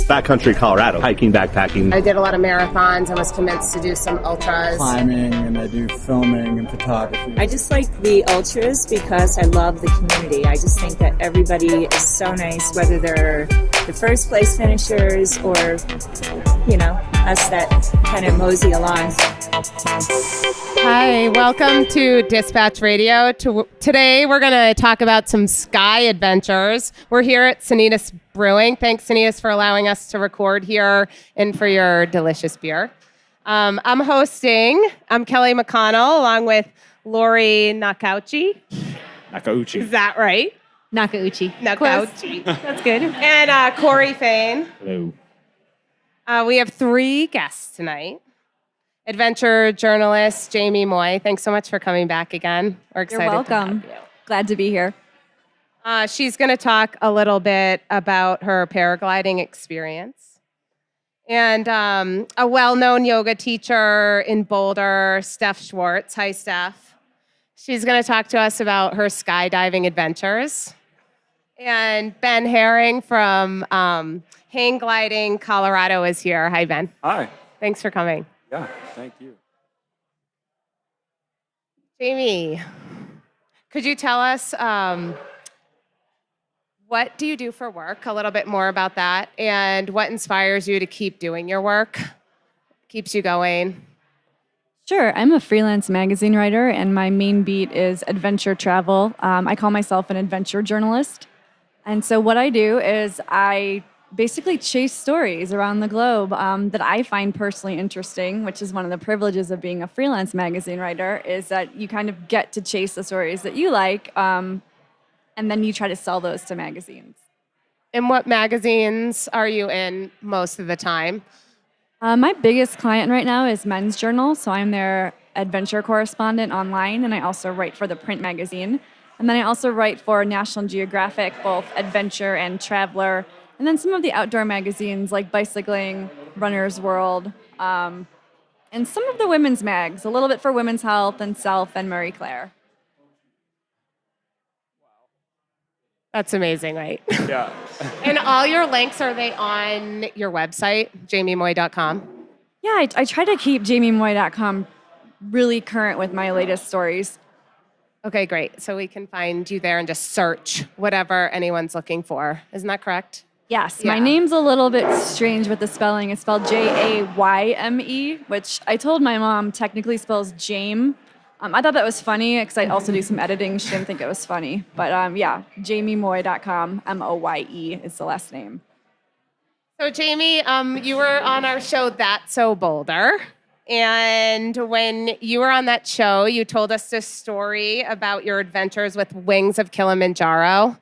Backcountry Colorado, hiking, backpacking. I did a lot of marathons and was convinced to do some ultras. Climbing, and I do filming and photography. I just like the ultras because I love the community. I just think that everybody is so nice, whether they're the first place finishers or, us that kind of mosey along. Hi, welcome to Dispatch Radio. Today we're going to talk about some sky adventures. We're here at Sanitas Brewing. Thanks, Sanitas, for allowing us to record here and for your delicious beer. I'm hosting. I'm Kelly McConnell, along with Laurie Nakauchi. Nakauchi. Is that right? Nakauchi. That's good. And Cory Feign. Hello. We have 3 guests tonight. Adventure journalist Jayme Moye. Thanks so much for coming back again. We're excited. You're welcome. To have you. Glad to be here. She's going to talk a little bit about her paragliding experience. And a well-known yoga teacher in Boulder, Steph Schwartz. Hi, Steph. She's going to talk to us about her skydiving adventures. And Ben Herring from Hang Gliding, Colorado is here. Hi, Ben. Hi. Thanks for coming. Yeah, thank you. Jayme, could you tell us what do you do for work? A little bit more about that, and what inspires you to keep doing your work, keeps you going? Sure. I'm a freelance magazine writer, and my main beat is adventure travel. I call myself an adventure journalist. And so what I do is I basically chase stories around the globe that I find personally interesting, which is one of the privileges of being a freelance magazine writer, is that you kind of get to chase the stories that you like, and then you try to sell those to magazines. And what magazines are you in most of the time? My biggest client right now is Men's Journal, so I'm their adventure correspondent online, and I also write for the print magazine. And then I also write for National Geographic, both adventure and traveler, and then some of the outdoor magazines like Bicycling, Runner's World, and some of the women's mags, a little bit for Women's Health and Self and Marie Claire. That's amazing, right? Yeah. And all your links, are they on your website, jaymemoye.com? Yeah, I try to keep jaymemoye.com really current with my latest stories. Okay, great. So we can find you there and just search whatever anyone's looking for. Isn't that correct? Yes, Yeah. my name's a little bit strange with the spelling. It's spelled Jayme, which I told my mom technically spells Jayme. I thought that was funny because I also do some editing. She didn't think it was funny. But yeah, jaymemoye.com, Moye is the last name. So Jayme, you were on our show, That's So Boulder. And when you were on that show, you told us this story about your adventures with Wings of Kilimanjaro.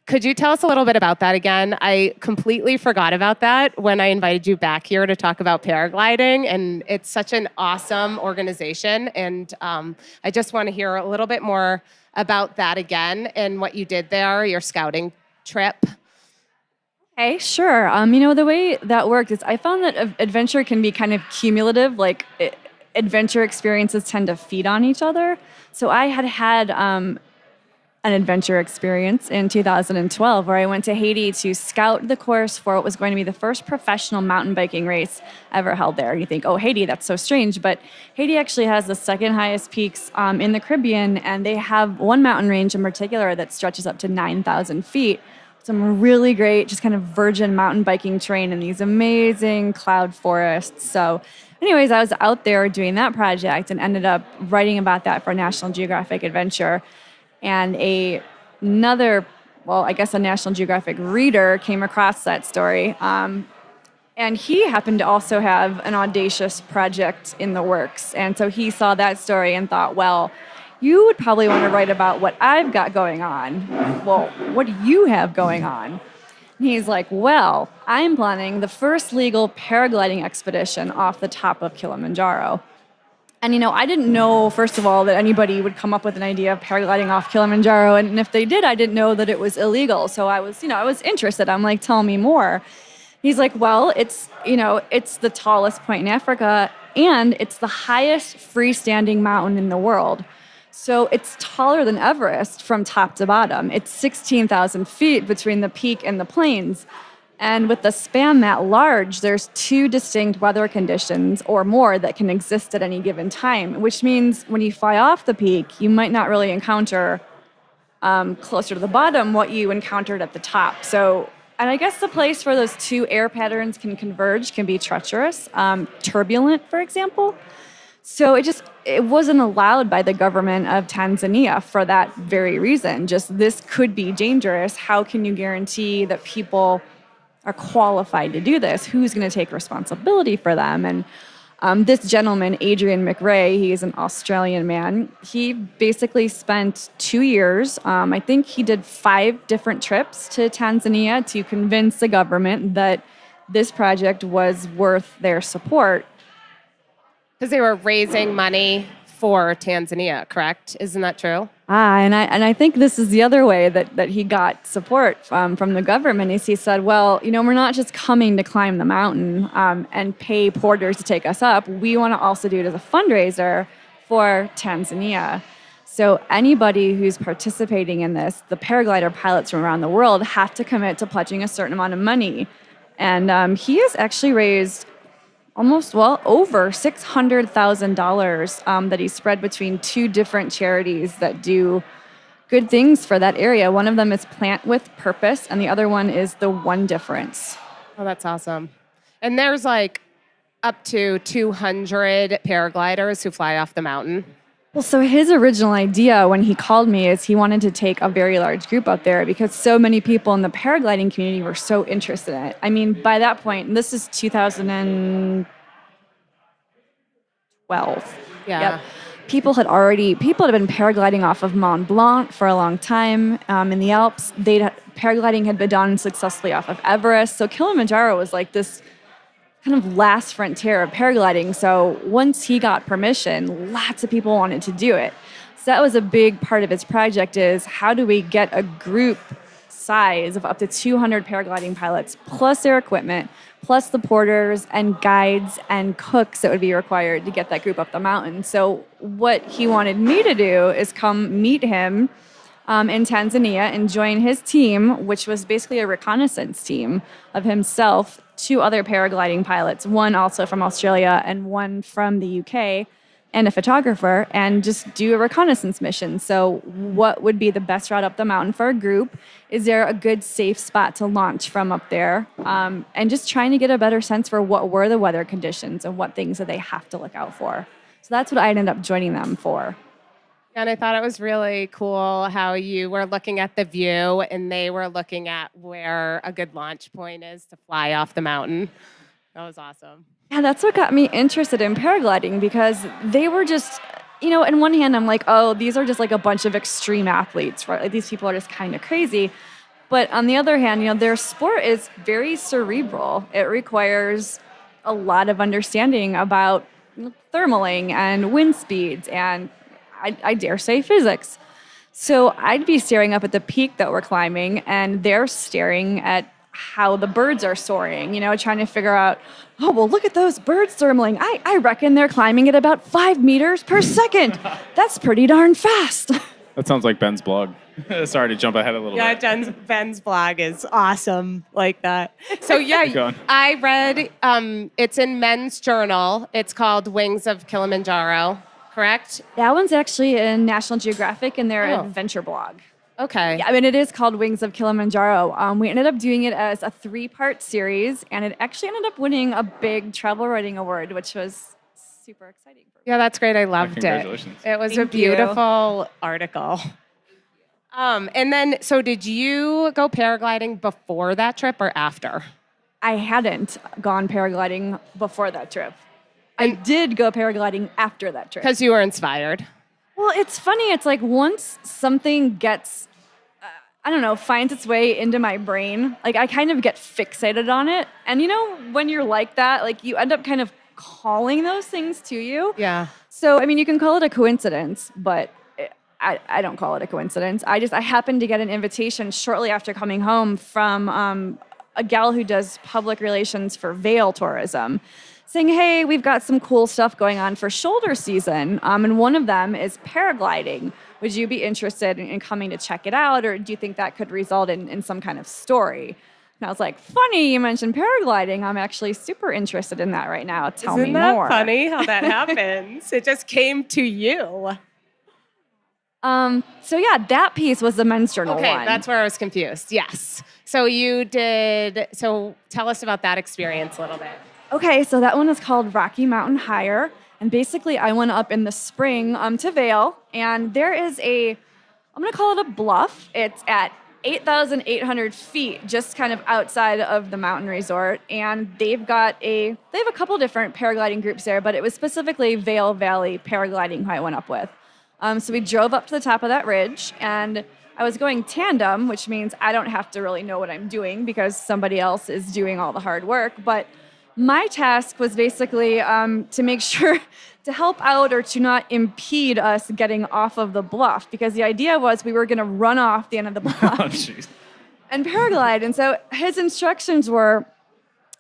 Could you tell us a little bit about that again? I completely forgot about that when I invited you back here to talk about paragliding, and it's such an awesome organization. And I just want to hear a little bit more about that again and what you did there, your scouting trip. Okay, sure. The way that worked is I found that adventure can be kind of cumulative. Like adventure experiences tend to feed on each other. So I had an adventure experience in 2012 where I went to Haiti to scout the course for what was going to be the first professional mountain biking race ever held there. And you think, oh, Haiti, that's so strange. But Haiti actually has the second highest peaks in the Caribbean, and they have one mountain range in particular that stretches up to 9,000 feet. Some really great, just kind of virgin mountain biking terrain in these amazing cloud forests. So anyways, I was out there doing that project and ended up writing about that for National Geographic Adventure. And a National Geographic reader came across that story. And he happened to also have an audacious project in the works. And so he saw that story and thought, well, you would probably want to write about what I've got going on. Well, what do you have going on? And he's like, well, I'm planning the first legal paragliding expedition off the top of Kilimanjaro. And, I didn't know, first of all, that anybody would come up with an idea of paragliding off Kilimanjaro. And if they did, I didn't know that it was illegal. So I was interested. I'm like, tell me more. He's like, well, it's the tallest point in Africa, and it's the highest freestanding mountain in the world. So it's taller than Everest from top to bottom. It's 16,000 feet between the peak and the plains. And with the span that large, there's 2 distinct weather conditions or more that can exist at any given time, which means when you fly off the peak, you might not really encounter closer to the bottom what you encountered at the top. So, and I guess the place where those 2 air patterns can converge can be treacherous, turbulent, for example. So it wasn't allowed by the government of Tanzania for that very reason. Just this could be dangerous. How can you guarantee that people are qualified to do this? Who's going to take responsibility for them? And this gentleman, Adrian McRae, he is an Australian man. He basically spent 2 years. I think he did 5 different trips to Tanzania to convince the government that this project was worth their support. Because they were raising money for Tanzania, correct? Isn't that true? And I think this is the other way that he got support from the government is he said, well, we're not just coming to climb the mountain and pay porters to take us up. We want to also do it as a fundraiser for Tanzania. So anybody who's participating in this, the paraglider pilots from around the world have to commit to pledging a certain amount of money. And he has actually raised over $600,000 that he spread between 2 different charities that do good things for that area. One of them is Plant with Purpose, and the other one is the One Difference. Oh, that's awesome. And there's like up to 200 paragliders who fly off the mountain. Well, so his original idea when he called me is he wanted to take a very large group up there because so many people in the paragliding community were so interested in it. I mean, by that point, and this is 2012. Yeah. Yep. People had been paragliding off of Mont Blanc for a long time in the Alps. Paragliding had been done successfully off of Everest. So Kilimanjaro was like this kind of last frontier of paragliding. So once he got permission, lots of people wanted to do it. So that was a big part of his project is how do we get a group size of up to 200 paragliding pilots, plus their equipment, plus the porters and guides and cooks that would be required to get that group up the mountain. So what he wanted me to do is come meet him in Tanzania and join his team, which was basically a reconnaissance team of himself, 2 other paragliding pilots, one also from Australia and one from the UK, and a photographer, and just do a reconnaissance mission. So what would be the best route up the mountain for a group? Is there a good, safe spot to launch from up there? And just trying to get a better sense for what were the weather conditions and what things that they have to look out for. So that's what I ended up joining them for. And I thought it was really cool how you were looking at the view and they were looking at where a good launch point is to fly off the mountain. That was awesome. Yeah, that's what got me interested in paragliding because they were just, in one hand, I'm like, oh, these are just like a bunch of extreme athletes, right? Like these people are just kind of crazy. But on the other hand, their sport is very cerebral. It requires a lot of understanding about thermaling and wind speeds and I dare say physics. So I'd be staring up at the peak that we're climbing and they're staring at how the birds are soaring, trying to figure out, oh, well, look at those birds thermaling. I reckon they're climbing at about 5 meters per second. That's pretty darn fast. That sounds like Ben's blog. Sorry to jump ahead a little bit. Yeah, Ben's blog is awesome like that. So yeah, I read, it's in Men's Journal. It's called Wings of Kilimanjaro. Correct? That one's actually in National Geographic in their adventure blog. Okay. Yeah, it is called Wings of Kilimanjaro. We ended up doing it as a 3-part series, and it actually ended up winning a big travel writing award, which was super exciting for me. Yeah, that's great. I loved congratulations. it. It was a beautiful article. And then, so did you go paragliding before that trip or after? I hadn't gone paragliding before that trip. I did go paragliding after that trip. Because you were inspired. Well, it's funny. It's like once something gets, finds its way into my brain, like I kind of get fixated on it. And when you're like that, like you end up kind of calling those things to you. Yeah. So, you can call it a coincidence, but I don't call it a coincidence. I happened to get an invitation shortly after coming home from a gal who does public relations for Vail Tourism. saying, hey, we've got some cool stuff going on for shoulder season. And one of them is paragliding. Would you be interested in coming to check it out? Or do you think that could result in some kind of story? And I was like, funny, you mentioned paragliding. I'm actually super interested in that right now. Tell me more. Isn't that funny how that happens? It just came to you. So yeah, that piece was the men's journal one. Okay, that's where I was confused. Yes. So tell us about that experience a little bit. Okay, so that one is called Rocky Mountain Higher. And basically I went up in the spring to Vail, and there is I'm going to call it a bluff. It's at 8,800 feet, just kind of outside of the mountain resort. And they have a couple different paragliding groups there, but it was specifically Vail Valley Paragliding who I went up with. So we drove up to the top of that ridge, and I was going tandem, which means I don't have to really know what I'm doing because somebody else is doing all the hard work. But my task was basically to make sure to help out or to not impede us getting off of the bluff, because the idea was we were going to run off the end of the bluff and paraglide. And so his instructions were,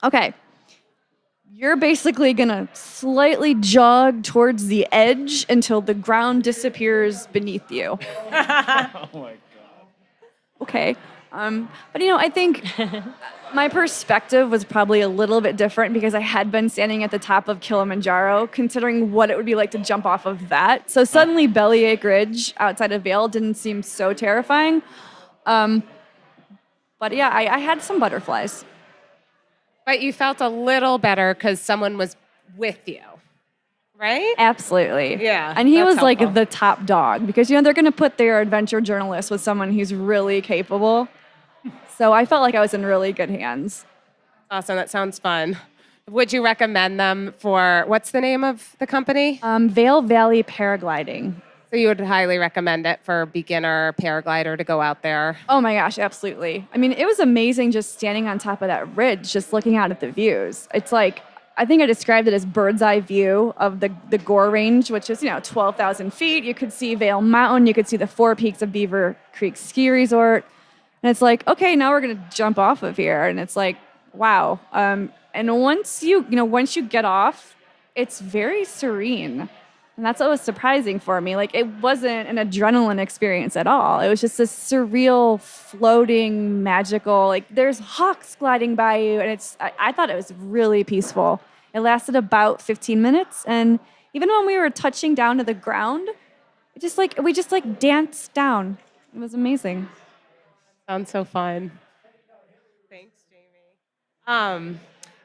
okay, you're basically going to slightly jog towards the edge until the ground disappears beneath you. Oh my God. Okay. But, I think my perspective was probably a little bit different because I had been standing at the top of Kilimanjaro, considering what it would be like to jump off of that. So suddenly Bellyache Ridge outside of Vail didn't seem so terrifying. But yeah, I had some butterflies. But you felt a little better because someone was with you, right? Absolutely. Yeah, And he that's was helpful. like the top dog because, they're going to put their adventure journalist with someone who's really capable. So I felt like I was in really good hands. Awesome. That sounds fun. Would you recommend them for, what's the name of the company? Vail Valley Paragliding. So you would highly recommend it for a beginner paraglider to go out there? Oh my gosh, absolutely. I mean, it was amazing just standing on top of that ridge, just looking out at the views. It's like, I think I described it as bird's eye view of the Gore Range, which is, 12,000 feet. You could see Vail Mountain. You could see the four peaks of Beaver Creek Ski Resort. And it's like, okay, now we're going to jump off of here. And it's like, wow. And once you get off, it's very serene. And that's what was surprising for me. Like, it wasn't an adrenaline experience at all. It was just this surreal, floating, magical, like, there's hawks gliding by you. And I thought it was really peaceful. It lasted about 15 minutes. And even when we were touching down to the ground, we just danced down. It was amazing. Sounds so fun. Thanks, Jayme.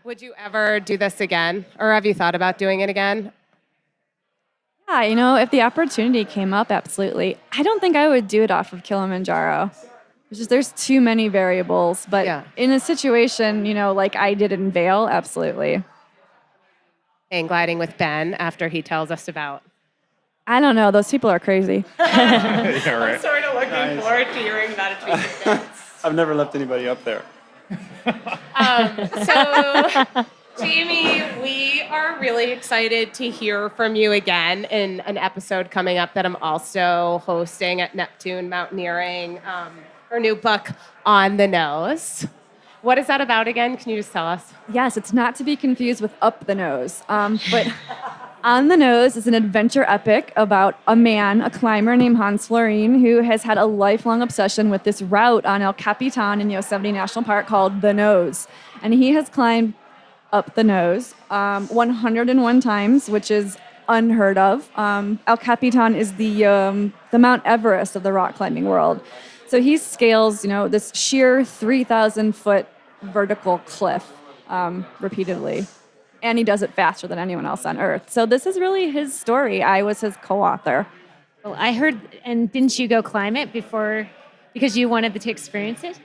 Would you ever do this again? Or have you thought about doing it again? Yeah, if the opportunity came up, absolutely. I don't think I would do it off of Kilimanjaro. There's too many variables. But in a situation, like I did in Vail, absolutely. And gliding with Ben after he tells us about. I don't know. Those people are crazy. Yeah, right. I'm sort of looking forward to hearing about it. I've never left anybody up there. So, Jayme, we are really excited to hear from you again in an episode coming up that I'm also hosting at Neptune Mountaineering, her new book, On the Nose. What is that about again? Can you just tell us? Yes, it's not to be confused with Up the Nose. But On the Nose is an adventure epic about a climber named Hans Florine, who has had a lifelong obsession with this route on El Capitan in Yosemite National Park called The Nose. And he has climbed up the nose 101 times, which is unheard of. El Capitan is the Mount Everest of the rock climbing world. So he scales, this sheer 3,000-foot vertical cliff repeatedly. And he does it faster than anyone else on Earth. So this is really his story. I was his co-author. Well, I heard, and didn't you go climb it before, because you wanted to experience it?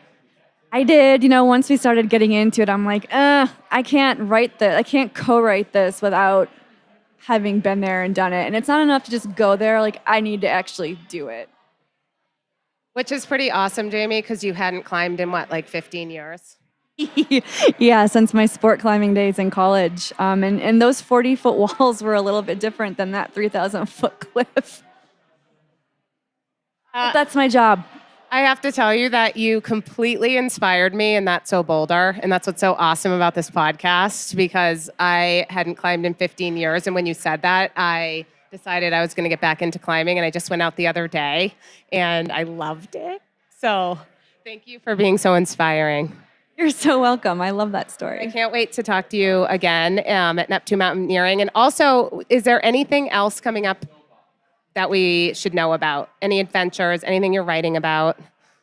I did. Once we started getting into it, I'm like, I can't write this. I can't co-write this without having been there and done it. And it's not enough to just go there. Like, I need to actually do it. Which is pretty awesome, Jayme, because you hadn't climbed in, 15 years? Yeah, since my sport climbing days in college. And those 40-foot walls were a little bit different than that 3,000-foot cliff. But that's my job. I have to tell you that you completely inspired me in That's So Boulder. And that's what's so awesome about this podcast, because I hadn't climbed in 15 years. And when you said that, I decided I was going to get back into climbing. And I just went out the other day and I loved it. So thank you for being so inspiring. You're so welcome. I love that I story. can't wait to talk to you again at Neptune Mountaineering. And also, is there anything else coming up that we should know about? Any adventures, anything you're writing about?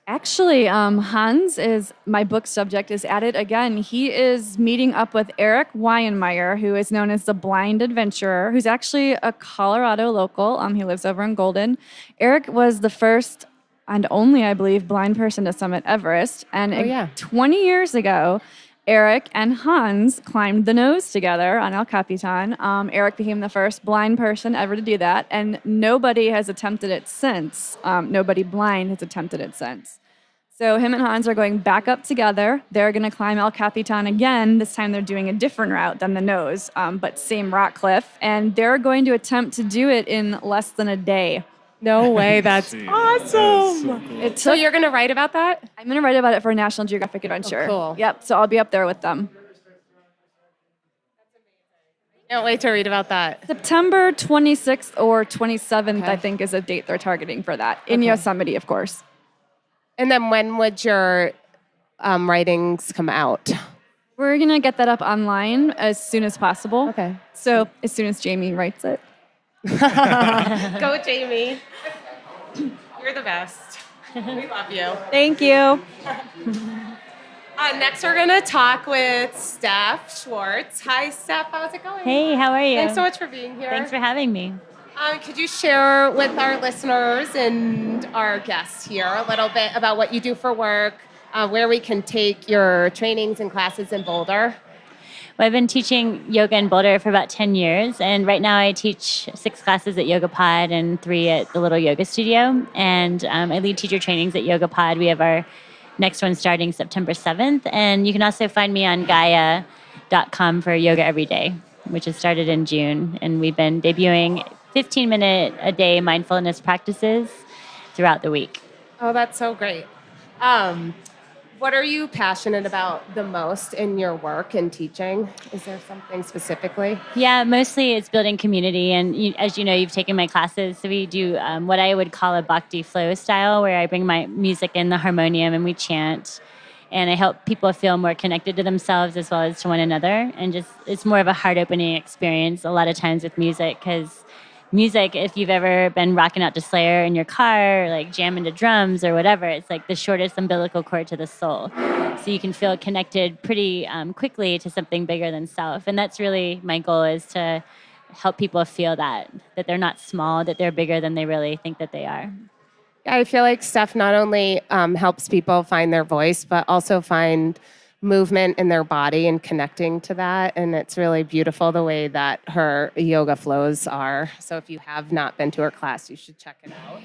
Actually, Hans is, my book subject is at it again. He is meeting up with Eric Weinmeyer, who is known as the Blind Adventurer, who's actually a Colorado local. He lives over in Golden. Eric was the first and only, I believe, blind person to summit Everest. And 20 years ago, Eric and Hans climbed the nose together on El Capitan. Eric became the first blind person ever to do that, and nobody has attempted it since. Nobody blind has attempted it since. So him and Hans are going back up together. They're going to climb El Capitan again. This time they're doing a different route than the nose, but same rock cliff. And they're going to attempt to do it in less than a day. No way. That's awesome. So you're going to write about that? I'm going to write about it for a National Geographic Adventure. Cool. Yep. So I'll be up there with them. Can't wait to read about that. September 26th or 27th, I think, is a date they're targeting for that. In Yosemite, of course. And then when would your writings come out? We're going to get that up online as soon as possible. Okay. So as soon as Jayme writes it. Go, Jayme. You're the best. We love you. Thank you. Next, we're going to talk with Steph Schwartz. Hi, Steph. How's it going? Hey, how are you? Thanks so much for being here. Thanks for having me. Could you share with our listeners and our guests here a little bit about what you do for work, where we can take your trainings and classes in Boulder? Well, I've been teaching yoga in Boulder for about 10 years, and right now I teach 6 classes at YogaPod and 3 at the Little Yoga Studio, and I lead teacher trainings at YogaPod. We have our next one starting September 7th, and you can also find me on Gaia.com for Yoga Every Day, which has started in June, and we've been debuting 15-minute-a-day mindfulness practices throughout the week. Oh, that's so great. What are you passionate about the most in your work and teaching? Is there something specifically? Yeah, mostly it's building community. And as you know, you've taken my classes. So we do what I would call a bhakti flow style, where I bring my music in the harmonium and we chant. And I help people feel more connected to themselves as well as to one another. And just it's more of a heart-opening experience a lot of times with music, because music, if you've ever been rocking out to Slayer in your car, or like jamming to drums or whatever, it's like the shortest umbilical cord to the soul. So you can feel connected pretty quickly to something bigger than self. And that's really my goal, is to help people feel that they're not small, that they're bigger than they really think that they are. I feel like Steph not only helps people find their voice, but also find movement in their body and connecting to that. And it's really beautiful the way that her yoga flows are. So if you have not been to her class, you should check it out.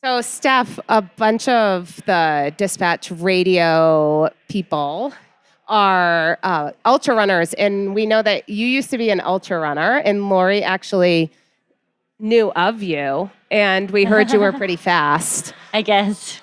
So Steph, a bunch of the Dispatch radio people are ultra runners. And we know that you used to be an ultra runner, and Laurie actually knew of you. And we heard you were pretty fast. I guess.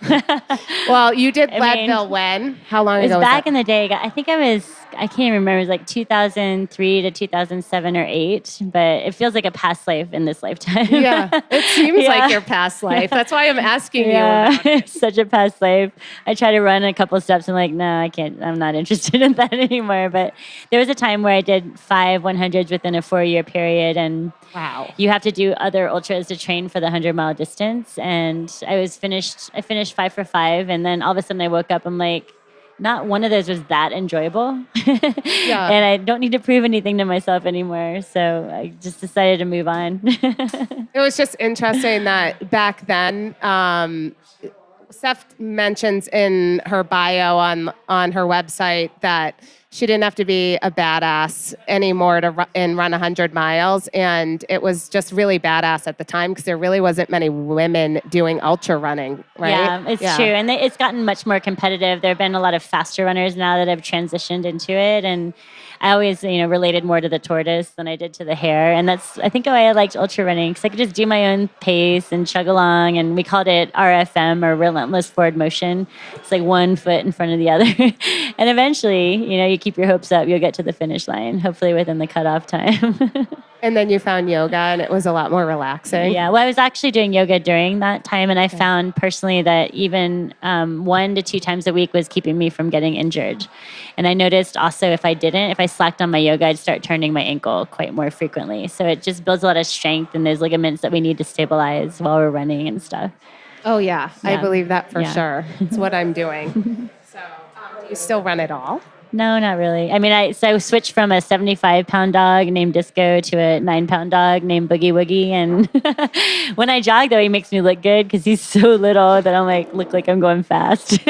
Well, you did Leadville when? How long ago was that? It was back in the day. I think I can't even remember. It was like 2003 to 2007 or 8. But it feels like a past life in this lifetime. Yeah, it seems like your past life. That's why I'm asking you about it. It's such a past life. I try to run a couple steps. I'm like, no, I can't. I'm not interested in that anymore. But there was a time where I did 5 100s within a 4-year period. And wow, you have to do other ultras to train for the 100-mile distance. And I finished 5 for 5. And then all of a sudden I woke up, I'm like, not one of those was that enjoyable. Yeah. And I don't need to prove anything to myself anymore. So I just decided to move on. It was just interesting that back then, Steph mentions in her bio on her website that she didn't have to be a badass anymore to run 100 miles. And it was just really badass at the time because there really wasn't many women doing ultra running, right? Yeah, it's true. And it's gotten much more competitive. There have been a lot of faster runners now that have transitioned into it. And I always, related more to the tortoise than I did to the hare. And that's, I think, why I liked ultra running, because I could just do my own pace and chug along. And we called it RFM, or relentless forward motion. It's like one foot in front of the other. And eventually, you keep your hopes up, you'll get to the finish line, hopefully within the cutoff time. And then you found yoga, and it was a lot more relaxing. Yeah, well, I was actually doing yoga during that time, and I found personally that even 1 to 2 times a week was keeping me from getting injured. And I noticed also if I slacked on my yoga, I'd start turning my ankle quite more frequently. So it just builds a lot of strength in those ligaments that we need to stabilize while we're running and stuff. Oh, yeah. I believe that for sure. It's what I'm doing. So do you still run at all? No, not really. I mean, I switched from a 75-pound dog named Disco to a 9-pound dog named Boogie Woogie. And when I jog, though, he makes me look good because he's so little that I'm look like I'm going fast.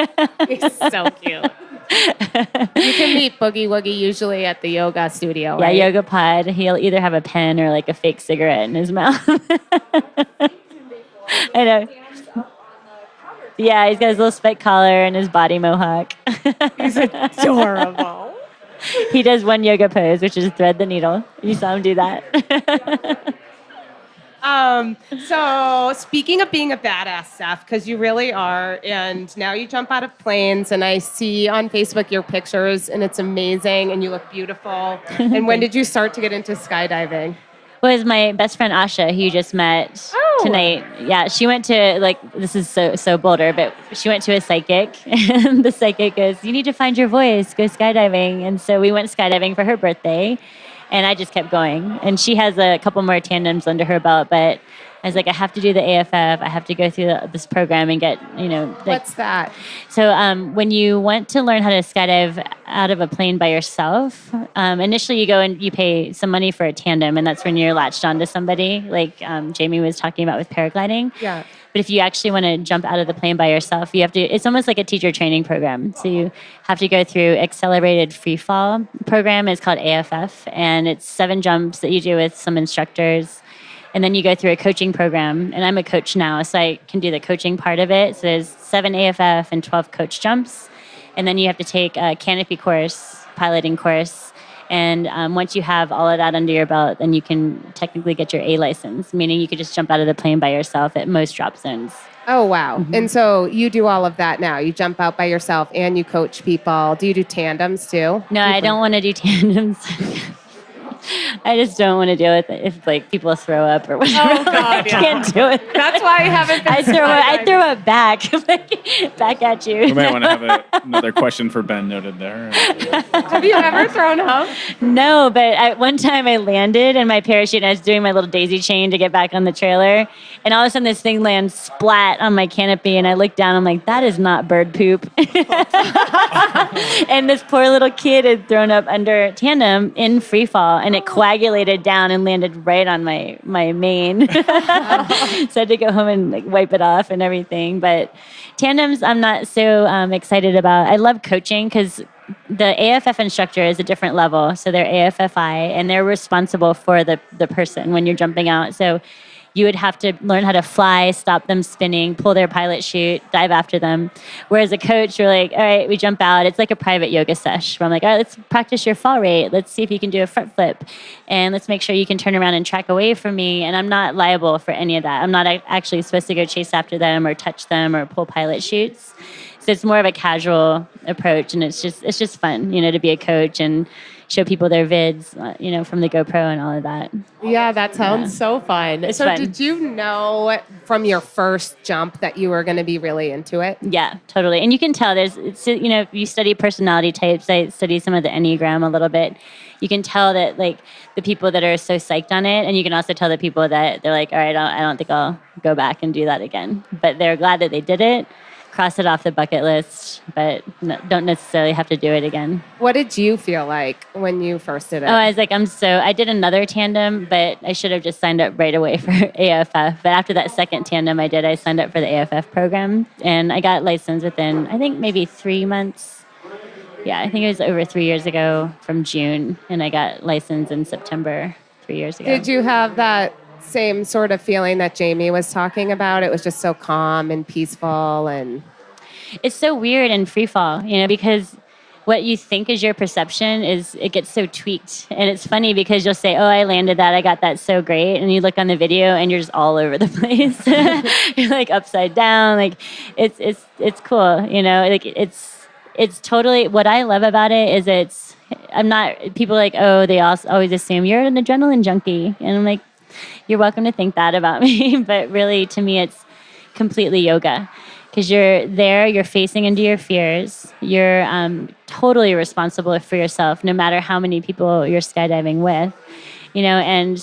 He's so cute. You can meet Boogie Woogie usually at the yoga studio, right? Yeah, yoga pod. He'll either have a pen or a fake cigarette in his mouth. I know. Yeah, he's got his little spike collar and his body mohawk. He's adorable. He does one yoga pose, which is thread the needle. You saw him do that. So speaking of being a badass, Steph, because you really are, and now you jump out of planes, and I see on Facebook your pictures, and it's amazing, and you look beautiful. And when did you start to get into skydiving? Well, it was my best friend Asha, who you just met tonight. Yeah, she went to, this is so Boulder, but she went to a psychic, and the psychic goes, you need to find your voice, go skydiving. And so we went skydiving for her birthday, and I just kept going. And she has a couple more tandems under her belt, but I was like, I have to do the AFF. I have to go through this program and get, What's that? So when you want to learn how to skydive out of a plane by yourself, initially you go and you pay some money for a tandem, and that's when you're latched onto somebody, like Jayme was talking about with paragliding. Yeah. But if you actually want to jump out of the plane by yourself, you have to, it's almost like a teacher training program. So you have to go through accelerated free fall program. It's called AFF, and it's 7 jumps that you do with some instructors. And then you go through a coaching program, and I'm a coach now, so I can do the coaching part of it. So there's 7 AFF and 12 coach jumps. And then you have to take a canopy course, piloting course. And once you have all of that under your belt, then you can technically get your A license, meaning you could just jump out of the plane by yourself at most drop zones. Oh, wow. Mm-hmm. And so you do all of that now. You jump out by yourself and you coach people. Do you do tandems too? No, I don't want to do tandems. I just don't want to deal with it if people throw up or whatever. Oh God, yeah. I can't do it. That's why I haven't been I throw up back at you. We might want to have another question for Ben noted there. Have you ever thrown up? No, but one time I landed in my parachute and I was doing my little daisy chain to get back on the trailer, and all of a sudden this thing lands splat on my canopy, and I look down, I'm like, that is not bird poop. And this poor little kid had thrown up under tandem in free fall, and it coagulated down and landed right on my mane. So I had to go home and wipe it off and everything. But tandems, I'm not so excited about. I love coaching because the AFF instructor is a different level. So they're AFFI, and they're responsible for the person when you're jumping out. So you would have to learn how to fly, stop them spinning, pull their pilot chute, dive after them. Whereas a coach, you're like, all right, we jump out. It's like a private yoga sesh where I'm like, all right, let's practice your fall rate. Let's see if you can do a front flip. And let's make sure you can turn around and track away from me. And I'm not liable for any of that. I'm not actually supposed to go chase after them or touch them or pull pilot chutes. So it's more of a casual approach. And it's just fun, to be a coach and show people their vids, from the GoPro and all of that. Yeah, that sounds so fun. It's so fun. Did you know from your first jump that you were going to be really into it? Yeah, totally. And you can tell if you study personality types, I study some of the Enneagram a little bit. You can tell that the people that are so psyched on it, and you can also tell the people that they're like, all right, I don't think I'll go back and do that again. But they're glad that they did it. Cross it off the bucket list, but don't necessarily have to do it again. What did you feel like when you first did it? Oh, I was like, I did another tandem, but I should have just signed up right away for AFF. But after that second tandem I signed up for the AFF program, and I got licensed within, I think, maybe 3 months. Yeah, I think it was over 3 years ago from June, and I got licensed in September 3 years ago. Did you have that same sort of feeling that Jayme was talking about? It was just so calm and peaceful, and It's so weird in free fall, because what you think is your perception it gets so tweaked. And it's funny because you'll say, oh, I landed that, I got that so great. And you look on the video and you're just all over the place. You're like upside down. Like it's cool, like it's totally, what I love about it is people are like, oh, they always assume you're an adrenaline junkie. And I'm like, you're welcome to think that about me. But really, to me, it's completely yoga. Because you're there, you're facing into your fears. You're totally responsible for yourself, no matter how many people you're skydiving with. And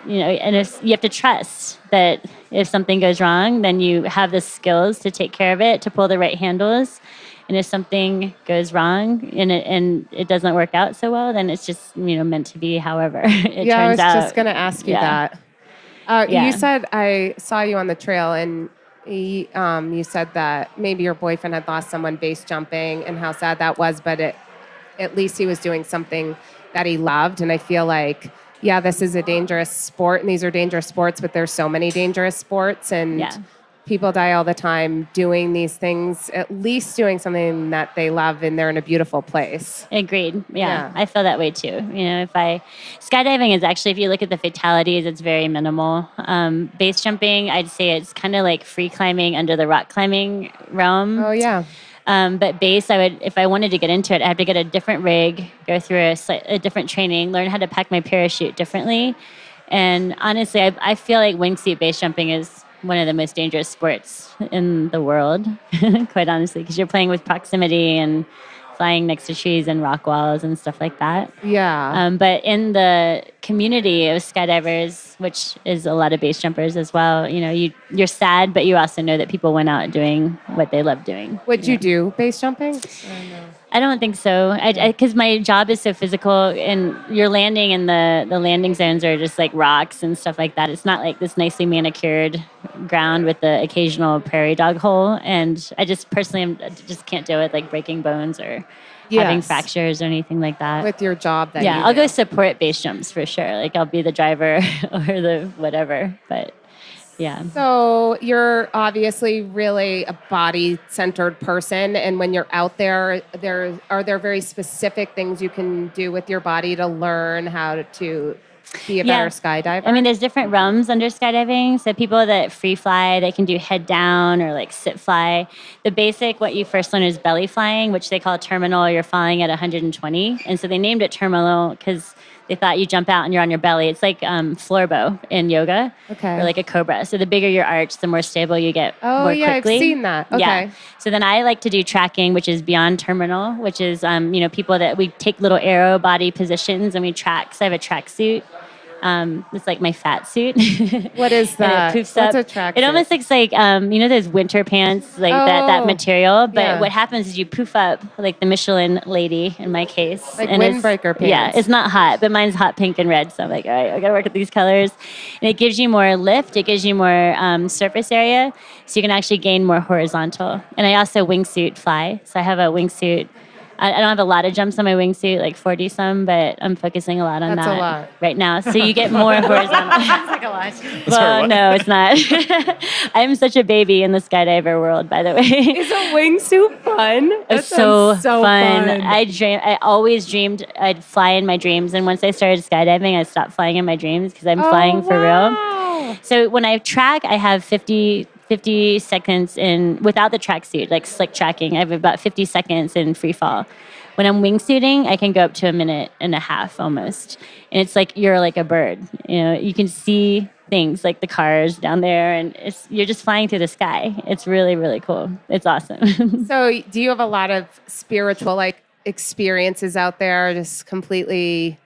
you have to trust that if something goes wrong, then you have the skills to take care of it, to pull the right handles. And if something goes wrong and it doesn't work out so well, then it's just meant to be. However, it turns out. I was just going to ask you that. You said I saw you on the trail, and you said that maybe your boyfriend had lost someone base jumping and how sad that was, but at least he was doing something that he loved. And I feel like, this is a dangerous sport, and these are dangerous sports, but there's so many dangerous sports, and people die all the time doing these things, at least doing something that they love, and they're in a beautiful place. Agreed. Yeah. I feel that way too. Skydiving is actually, if you look at the fatalities, it's very minimal. Base jumping, I'd say it's kind of like free climbing under the rock climbing realm. Oh yeah. But base, if I wanted to get into it, I have to get a different rig, go through a different training, learn how to pack my parachute differently. And honestly, I feel like wingsuit base jumping is one of the most dangerous sports in the world, quite honestly, because you're playing with proximity and flying next to trees and rock walls and stuff like that. Yeah. But in the community of skydivers, which is a lot of base jumpers as well, you're sad, but you also know that people went out doing what they love doing. Would you do base jumping? I don't think so. Because my job is so physical, and you're landing, and the landing zones are just like rocks and stuff like that. It's not like this nicely manicured ground with the occasional prairie dog hole. And I just personally just can't do it, like breaking bones or having fractures or anything like that. With your job that I'll go support base jumps for sure. Like I'll be the driver or the whatever, but yeah. So you're obviously really a body-centered person, and when you're out there, are there very specific things you can do with your body to learn how to be a better skydiver? I mean, there's different realms under skydiving. So people that free fly, they can do head down or like sit fly. The basic, what you first learn is belly flying, which they call terminal. You're flying at 120. And so they named it terminal because they thought you jump out and you're on your belly. It's like floor bow in yoga, or like a cobra. So the bigger your arch, the more stable you get more quickly. I've seen that. Okay. Yeah. So then I like to do tracking, which is beyond terminal, which is, people that we take little aero body positions and we track. So I have a track suit. It's like my fat suit. What is that? It poofs What's up. a track It suit? almost looks like, those winter pants, like that material. But what happens is you poof up like the Michelin lady, in my case. Like and windbreaker pants. Yeah, it's not hot, but mine's hot pink and red. So I'm like, all right, I got to work with these colors. And it gives you more lift. It gives you more surface area. So you can actually gain more horizontal. And I also wingsuit fly. So I have a wingsuit. I don't have a lot of jumps on my wingsuit, like 40 some, but I'm focusing a lot on That's that a lot. right now. So you get more horizontal. Sounds like a lot. Well, no, it's not. I'm such a baby in the skydiver world, by the way. Is a wingsuit fun? It's so fun. I always dreamed I'd fly in my dreams, and once I started skydiving, I stopped flying in my dreams because I'm flying for real. So when I track, I have 50 seconds in without the tracksuit, like slick tracking. I have about 50 seconds in free fall. When I'm wingsuiting, I can go up to a minute and a half almost. And it's like you're like a bird. You can see things like the cars down there, and you're just flying through the sky. It's really, really cool. It's awesome. So do you have a lot of spiritual experiences out there, just completely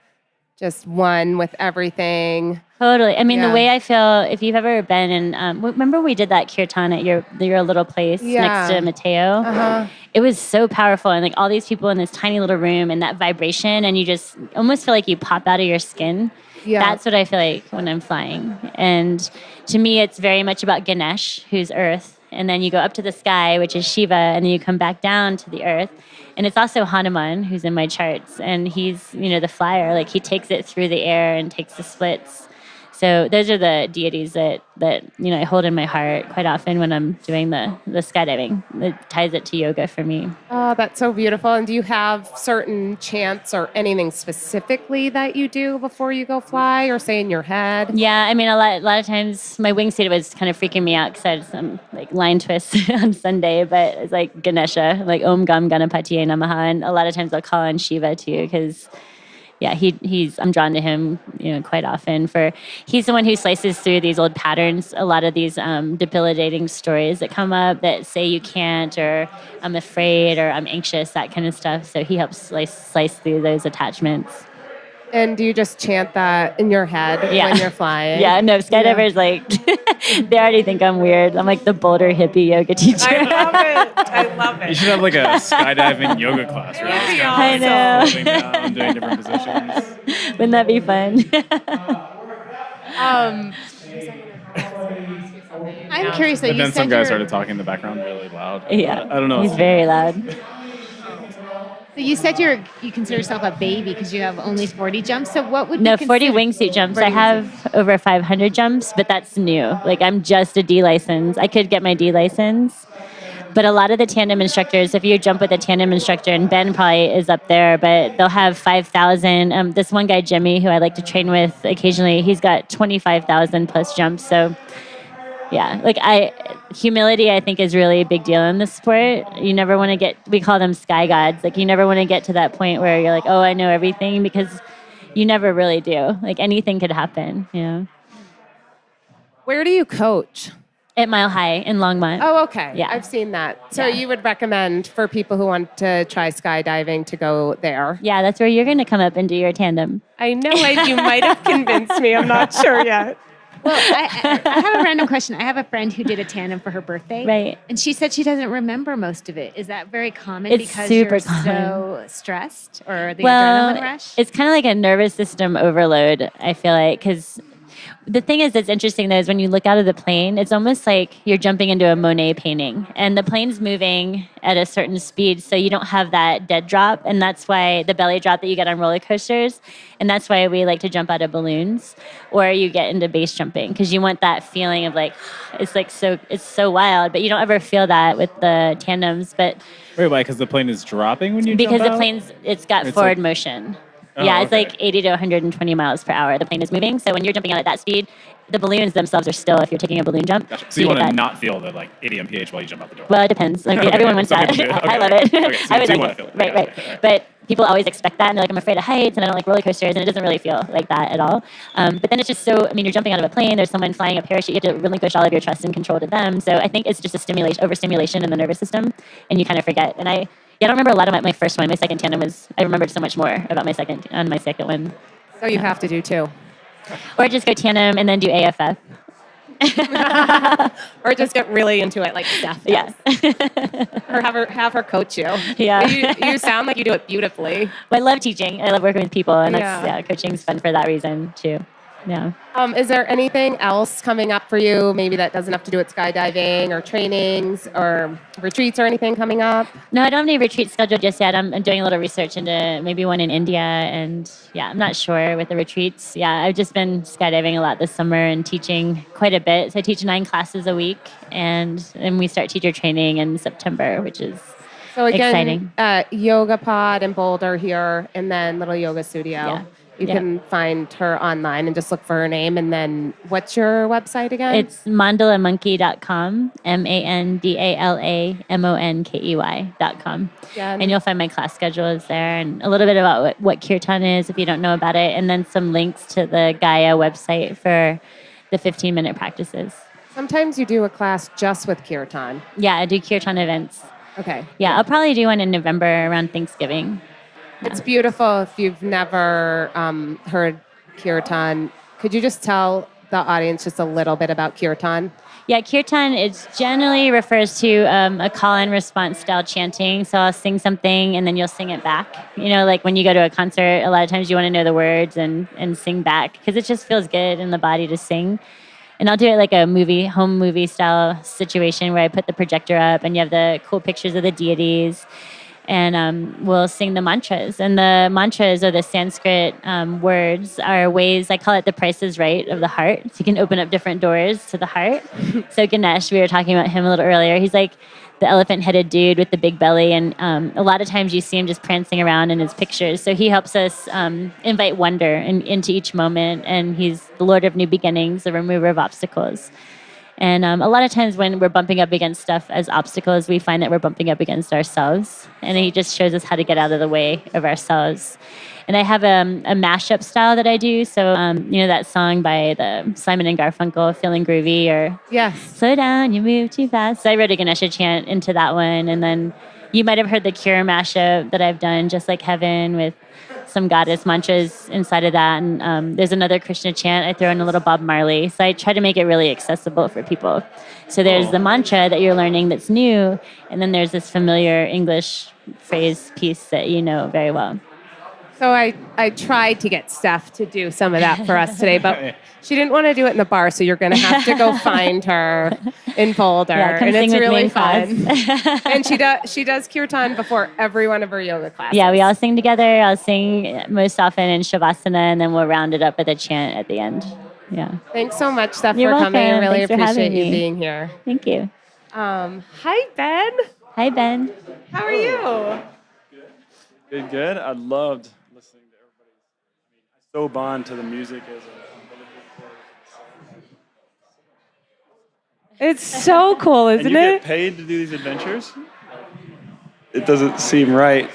just one with everything? Totally. I mean, the way I feel, if you've ever been in, remember we did that kirtan at your little place next to Mateo? Uh-huh. It was so powerful. And like all these people in this tiny little room and that vibration, and you just almost feel like you pop out of your skin. Yeah. That's what I feel like when I'm flying. And to me, it's very much about Ganesh, who's earth. and then you go up to the sky, which is Shiva, and then you come back down to the earth. And it's also Hanuman, who's in my charts, and he's, the flyer. Like, he takes it through the air and takes the splits. So those are the deities that I hold in my heart quite often when I'm doing the skydiving. It ties it to yoga for me. Oh, that's so beautiful. And do you have certain chants or anything specifically that you do before you go fly or say in your head? Yeah, I mean, a lot of times my wingsuit was kind of freaking me out because I had some line twists on Sunday, but it's like Ganesha, like Om Gam Ganapatiye Namaha, and a lot of times I'll call on Shiva too because I'm drawn to him, quite often. He's the one who slices through these old patterns, a lot of these debilitating stories that come up that say you can't, or I'm afraid, or I'm anxious, that kind of stuff. So he helps slice through those attachments. And do you just chant that in your head when you're flying? Yeah, no, skydivers, they already think I'm weird. I'm like the Boulder hippie yoga teacher. I love it. You should have like a skydiving yoga class, right? I know. Floating down, doing different positions. Wouldn't that be fun? I'm curious. But then some guy started talking in the background really loud. Yeah, I don't know. He's very loud. So you said you consider yourself a baby because you have only 40 jumps. So what would No, be 40 wingsuit jumps. I have over 500 jumps, but that's new. Like, I'm just a D license. I could get my D license. But a lot of the tandem instructors, if you jump with a tandem instructor, and Ben probably is up there, but they'll have 5,000. This one guy, Jimmy, who I like to train with occasionally, he's got 25,000 plus jumps. So yeah, humility, I think, is really a big deal in this sport. You never want to we call them sky gods. Like, you never want to get to that point where you're like, oh, I know everything, because you never really do. Like, anything could happen, Where do you coach? At Mile High in Longmont. Oh, okay. Yeah. I've seen that. So you would recommend for people who want to try skydiving to go there? Yeah, that's where you're going to come up and do your tandem. I know. You might have convinced me. I'm not sure yet. Well, I have a random question. I have a friend who did a tandem for her birthday. Right. And she said she doesn't remember most of it. Is that very common It's because super you're common. so stressed, or the adrenaline rush? It's kind of like a nervous system overload, I feel like, because the thing is that's interesting, though, is when you look out of the plane, it's almost like you're jumping into a Monet painting, and the plane's moving at a certain speed, so you don't have that dead drop, and that's why the belly drop that you get on roller coasters, and that's why we like to jump out of balloons, or you get into base jumping, because you want that feeling of it's so wild, but you don't ever feel that with the tandems. But Wait, why? Because the plane is dropping when you because jump the out? plane's it's got It's forward like- motion. Oh, Yeah, it's okay. like 80 to 120 miles per hour. The plane is moving. So when you're jumping out at that speed, the balloons themselves are still, if you're taking a balloon jump. Gotcha. So you get want to that. not feel the 80 mph while you jump out the door. Well, it depends. Like, Okay, everyone wants some that. people do. I Okay. love it. Okay, so I you would do like wanna it. feel it. Right, Okay, right. okay. But people always expect that, and they're like, I'm afraid of heights, and I don't like roller coasters, and it doesn't really feel like that at all. But then it's just you're jumping out of a plane, there's someone flying a parachute, you have to relinquish all of your trust and control to them. So I think it's just overstimulation in the nervous system, and you kind of forget. And I don't remember a lot of my first one. My second tandem I remembered so much more about my second one. So you have to do two. Or just go tandem and then do AFF. Or just get really into it like Steph does. Yeah. Or have her coach you. Yeah. You sound like you do it beautifully. Well, I love teaching. I love working with people, and Yeah. coaching's fun for that reason too. Yeah. Is there anything else coming up for you, maybe that doesn't have to do with skydiving or trainings or retreats or anything coming up? No, I don't have any retreats scheduled just yet. I'm doing a little research into maybe one in India, and I'm not sure with the retreats. Yeah, I've just been skydiving a lot this summer and teaching quite a bit. So I teach 9 classes a week, and then we start teacher training in September, which is So exciting. again, Yoga Pod in Boulder here, and then Little Yoga Studio. Yeah. You Yeah. can find her online and just look for her name. And then what's your website again? It's mandalamonkey.com, MandalaMonkey.com. Yeah. And you'll find my class schedule is there, and a little bit about what kirtan is if you don't know about it, and then some links to the Gaia website for the 15-minute practices. Sometimes you do a class just with kirtan. Yeah, I do kirtan events. Okay. Yeah, I'll probably do one in November around Thanksgiving. It's beautiful. If you've never heard kirtan, could you just tell the audience just a little bit about kirtan? Yeah, kirtan, it generally refers to a call and response style chanting. So I'll sing something and then you'll sing it back. You know, like when you go to a concert, a lot of times you want to know the words and sing back because it just feels good in the body to sing. And I'll do it like a home movie style situation where I put the projector up and you have the cool pictures of the deities. And we'll sing the mantras. And the mantras, or the Sanskrit words, are ways, I call it the Price is Right of the heart. So you can open up different doors to the heart. So Ganesh, we were talking about him a little earlier. He's like the elephant-headed dude with the big belly. And a lot of times you see him just prancing around in his pictures. So he helps us invite wonder into each moment. And he's the Lord of New Beginnings, the remover of obstacles. And a lot of times when we're bumping up against stuff as obstacles, we find that we're bumping up against ourselves. And he just shows us how to get out of the way of ourselves. And I have a mashup style that I do. So, that song by the Simon and Garfunkel, Feeling Groovy, or Yes. Slow Down, You Move Too Fast. So I wrote a Ganesha chant into that one. And then you might have heard the Cure mashup that I've done, Just Like Heaven, with some goddess mantras inside of that. And there's another Krishna chant. I throw in a little Bob Marley. So I try to make it really accessible for people. So there's the mantra that you're learning that's new, and then there's this familiar English phrase piece that you know very well. So I tried to get Steph to do some of that for us today, but she didn't want to do it in the bar, so you're going to have to go find her in Boulder. Yeah, come and sing it's with me really in fun. class. And she does kirtan before every one of her yoga classes. Yeah, we all sing together. I'll sing most often in Shavasana, and then we'll round it up with a chant at the end. Yeah. Thanks so much, Steph, You're for coming. I welcome. really Thanks for appreciate having you me. being here. Thank you. Hi, Ben. Hi, Ben. How are you? Good. I loved listening to everybody. I so bond to the music as a It's so cool, isn't and you it? get paid to do these adventures? It doesn't seem right.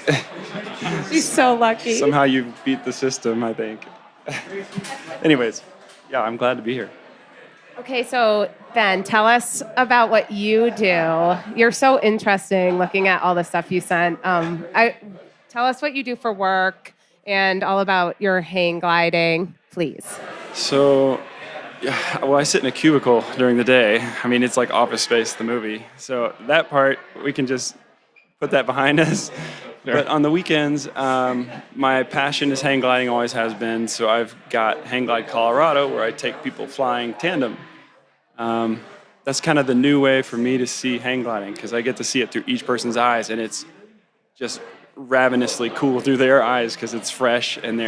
She's so lucky. Somehow you beat the system, I think. Anyways, yeah, I'm glad to be here. Okay, so Ben, tell us about what you do. You're so interesting looking at all the stuff you sent. Tell us what you do for work and all about your hang gliding, please. So, I sit in a cubicle during the day. I mean, it's like Office Space, the movie. So that part, we can just put that behind us. Sure. But on the weekends, my passion is hang gliding, always has been. So I've got Hang Glide Colorado, where I take people flying tandem. That's kind of the new way for me to see hang gliding, because I get to see it through each person's eyes, and it's just ravenously cool through their eyes because it's fresh, and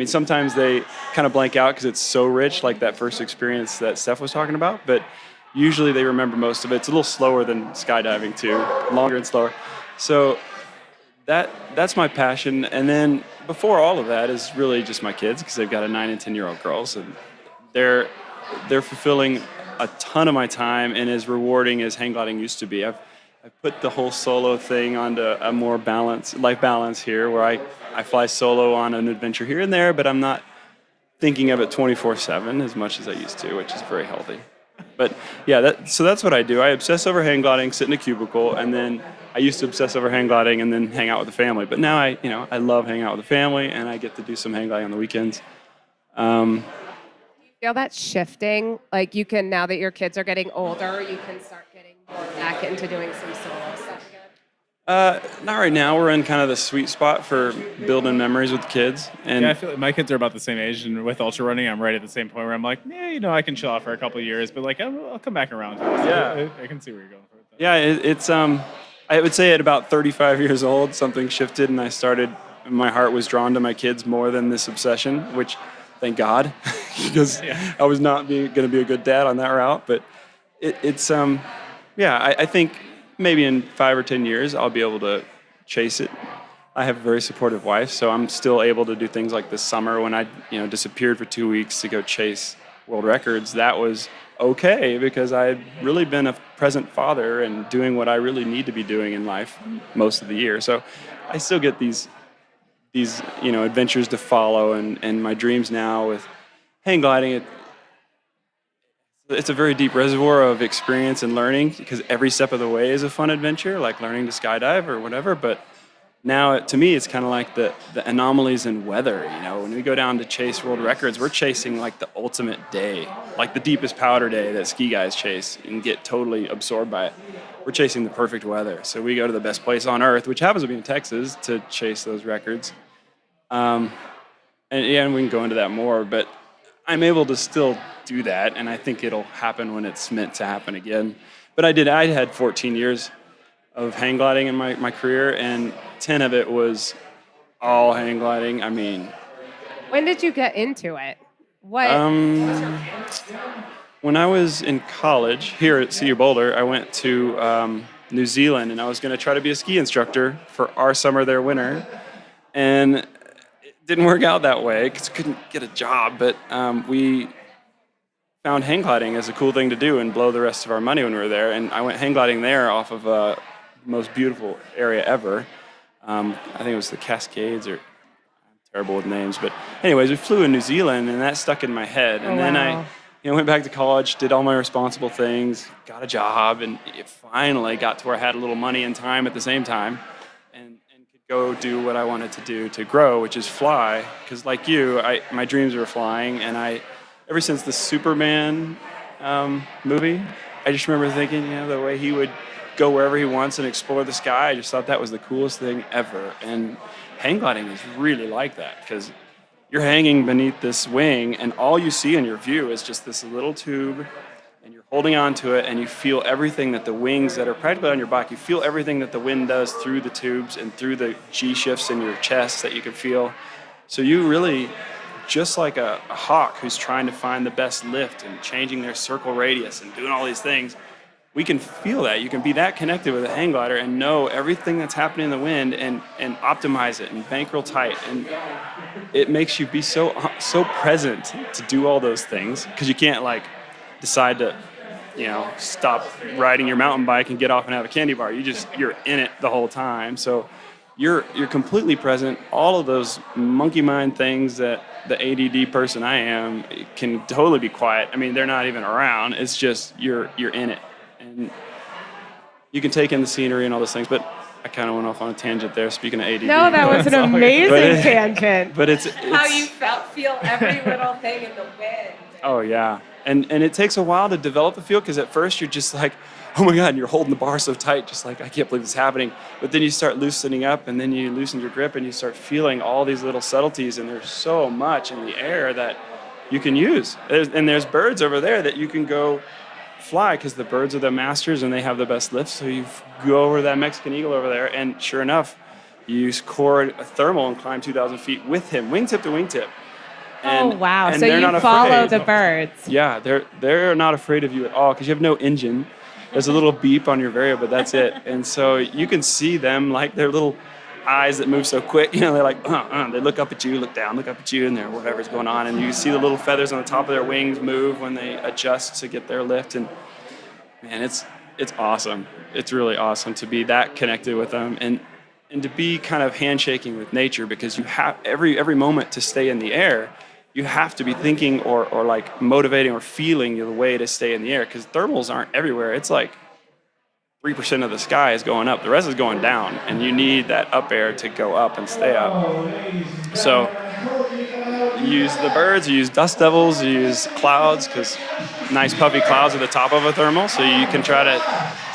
sometimes they kind of blank out because it's so rich, like that first experience that Steph was talking about, but usually they remember most of it. It's a little slower than skydiving too, longer and slower. So that's my passion. And then before all of that is really just my kids, because they've got a 9 and 10-year-old girls, and they're fulfilling a ton of my time and as rewarding as hang gliding used to be. I've put the whole solo thing onto a more life balance here, where I fly solo on an adventure here and there, but I'm not thinking of it 24/7 as much as I used to, which is very healthy. But yeah, so that's what I do. I obsess over hang gliding, sit in a cubicle, and then I used to obsess over hang gliding and then hang out with the family. But now I love hanging out with the family, and I get to do some hang gliding on the weekends. Feel that shifting? Like you can, now that your kids are getting older, you can start getting more back into doing some solo stuff again? Not right now. We're in kind of the sweet spot for building memories with the kids. And I feel like my kids are about the same age, and with ultra running, I'm right at the same point where I'm like, I can chill out for a couple of years, but like I'll come back around. Yeah. I can see where you're going for it. Yeah, it's I would say at about 35 years old, something shifted, and my heart was drawn to my kids more than this obsession, which thank God, because I was not going to be a good dad on that route. But I think maybe in 5 or 10 years, I'll be able to chase it. I have a very supportive wife, so I'm still able to do things like this summer when I disappeared for 2 weeks to go chase world records. That was okay, because I'd really been a present father and doing what I really need to be doing in life most of the year. So I still get these adventures to follow, and my dreams now with hang gliding, it's a very deep reservoir of experience and learning, because every step of the way is a fun adventure, like learning to skydive or whatever. But now, to me, it's kind of like the anomalies in weather. When we go down to chase world records, we're chasing like the ultimate day, like the deepest powder day that ski guys chase and get totally absorbed by it. We're chasing the perfect weather. So we go to the best place on earth, which happens to be in Texas, to chase those records. And we can go into that more, but I'm able to still do that, and I think it'll happen when it's meant to happen again. But I had 14 years of hang gliding in my career, and 10 of it was all hang gliding. I mean, When did you get into it? What? when I was in college here at CU Boulder, I went to New Zealand, and I was going to try to be a ski instructor for our summer there winter, and it didn't work out that way because I couldn't get a job. But we found hang gliding as a cool thing to do and blow the rest of our money when we were there. And I went hang gliding there off of the most beautiful area ever. I think it was the Cascades, or I'm terrible with names. But anyways, we flew in New Zealand, and that stuck in my head. And then I went back to college, did all my responsible things, got a job, and it finally got to where I had a little money and time at the same time and could go do what I wanted to do to grow, which is fly. Because like you, my dreams were flying, and ever since the Superman movie, I just remember thinking, the way he would go wherever he wants and explore the sky, I just thought that was the coolest thing ever. And hang gliding is really like that, because you're hanging beneath this wing, and all you see in your view is just this little tube, and you're holding on to it, and you feel everything that the wings that are practically on your back, you feel everything that the wind does through the tubes and through the G-shifts in your chest that you can feel. So you really, just like a hawk who's trying to find the best lift and changing their circle radius and doing all these things, we can feel that. You can be that connected with a hang glider and know everything that's happening in the wind and optimize it and bankroll tight. And it makes you be so present to do all those things, because you can't decide to, stop riding your mountain bike and get off and have a candy bar. You're in it the whole time. So you're completely present. All of those monkey mind things that the ADD person I am can totally be quiet. I mean, they're not even around. It's just you're in it. And you can take in the scenery and all those things, but I kind of went off on a tangent there, speaking of ADD. No, that was an amazing tangent. But it's how you feel every little thing in the wind. Oh, yeah. And it takes a while to develop the feel, because at first you're just like, oh my God, and you're holding the bar so tight, just like, I can't believe this is happening. But then you start loosening up, and then you loosen your grip, and you start feeling all these little subtleties, and there's so much in the air that you can use. There's birds over there that you can go fly, because the birds are the masters and they have the best lift. So you go over that Mexican eagle over there, and sure enough, you use Cory a thermal and climb 2,000 feet with him, wingtip to wingtip. And, oh wow! So you follow the birds. Yeah, they're not afraid of you at all, because you have no engine. There's a little beep on your vario, but that's it. And so you can see them, like their little eyes that move so quick. They're like, they look up at you, look down, look up at you, and they're whatever's going on. And you see the little feathers on the top of their wings move when they adjust to get their lift. And man, it's awesome. It's really awesome to be that connected with them, and to be kind of handshaking with nature, because you have every moment to stay in the air. You have to be thinking or like motivating or feeling the way to stay in the air, because thermals aren't everywhere. It's like 3% of the sky is going up. The rest is going down, and you need that up air to go up and stay up. So you use the birds, you use dust devils, you use clouds, because nice puffy clouds are the top of a thermal, so you can try to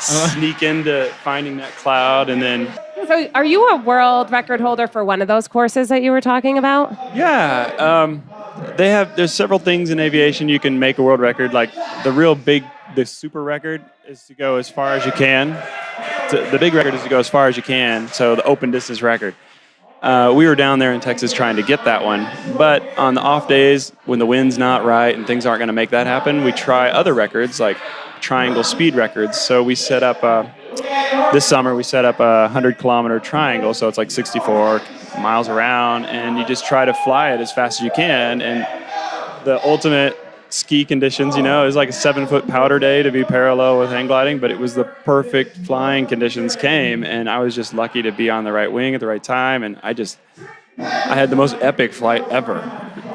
sneak into finding that cloud. And then... So are you a world record holder for one of those courses that you were talking about? Yeah. There's several things in aviation you can make a world record. Like the super record is to go as far as you can. The big record is to go as far as you can, so the open distance record. We were down there in Texas trying to get that one, but on the off days when the wind's not right and things aren't going to make that happen, we try other records like triangle speed records. So we set up, this summer we set up a 100-kilometer triangle, so it's like 64 miles around, and you just try to fly it as fast as you can. And the ultimate ski conditions, is like a 7-foot powder day to be parallel with hang gliding, but it was the perfect flying conditions came, and I was just lucky to be on the right wing at the right time, and I had the most epic flight ever.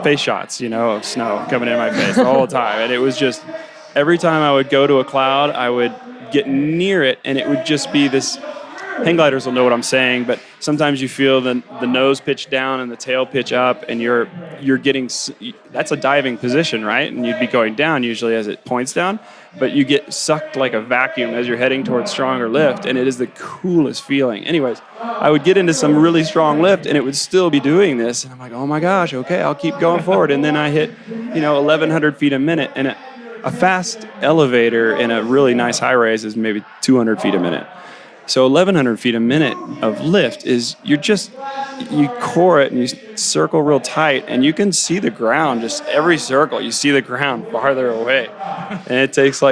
Face shots, of snow coming in my face the whole time, and it was just, every time I would go to a cloud, I would get near it, and it would just be this hang gliders will know what I'm saying, but sometimes you feel the nose pitch down and the tail pitch up, and you're getting, that's a diving position, right? And you'd be going down usually as it points down, but you get sucked like a vacuum as you're heading towards stronger lift, and it is the coolest feeling. Anyways, I would get into some really strong lift, and it would still be doing this, and I'm like, oh my gosh, okay, I'll keep going forward, and then I hit, 1,100 feet a minute, and a fast elevator in a really nice high rise is maybe 200 feet a minute. So 1,100 feet a minute of lift is you core it and you circle real tight, and you can see the ground. Just every circle, you see the ground farther away, and it takes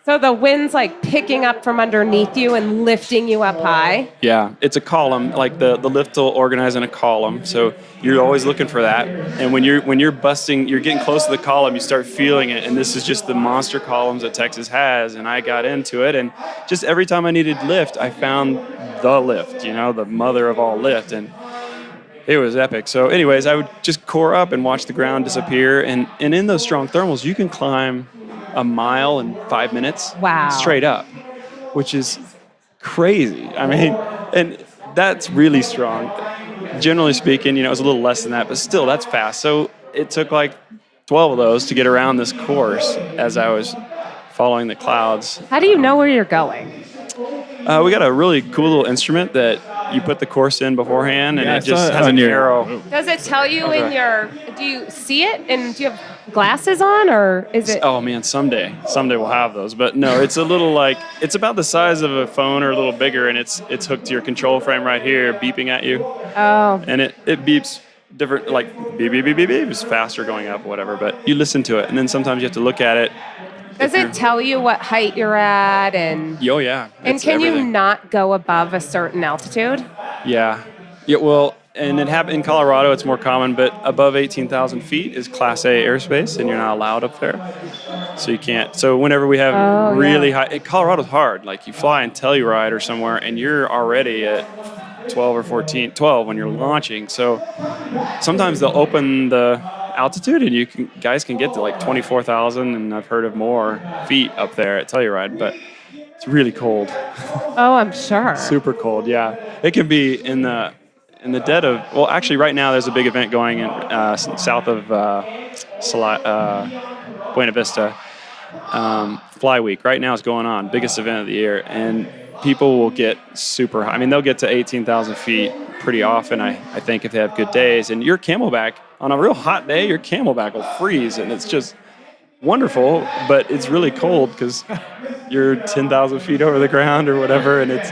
So the wind's like picking up from underneath you and lifting you up high. Yeah, it's a column. Like the lift will organize in a column, so you're always looking for that. And when you're busting, you're getting close to the column, you start feeling it. And this is just the monster columns that Texas has. And I got into it, and just every time I needed lift, I found the lift. The mother of all lift, and it was epic. So, anyways, I would just core up and watch the ground disappear. And in those strong thermals, you can climb a mile in 5 minutes. Wow. Straight up, which is crazy. I mean, and that's really strong. Generally speaking, it was a little less than that, but still, that's fast. So it took like 12 of those to get around this course as I was following the clouds. How do you know where you're going? We got a really cool little instrument that you put the course in beforehand, and it just has an arrow. Does it tell you do you see it, and do you have glasses on, or is it? Oh man, someday we'll have those. But no, it's a little it's about the size of a phone or a little bigger, and it's hooked to your control frame right here, beeping at you. Oh. And it beeps different, like beep, beep, beep, beep, beep. It's faster going up, whatever. But you listen to it, and then sometimes you have to look at it. Does it tell you what height you're at, and? Oh yeah. And can you everything. not go above a certain altitude? Yeah. Well, and it happened in Colorado. It's more common, but above 18,000 feet is Class A airspace, and you're not allowed up there. So you can't. So whenever we have really high, Colorado's hard. Like you fly in Telluride or somewhere, and you're already at 12 or 14, 12 when you're launching. So sometimes they'll open the altitude, and guys can get to like 24,000, and I've heard of more feet up there at Telluride, but it's really cold. Oh, I'm sure. Super cold, yeah. It can be in the dead of, well, actually right now there's a big event going in south of Buena Vista. Fly Week right now is going on, biggest event of the year, and people will get super high. I mean, they'll get to 18,000 feet pretty often, I think, if they have good days. And your camelback, on a real hot day, your camelback will freeze, and it's just wonderful, but it's really cold because you're 10,000 feet over the ground or whatever, and it's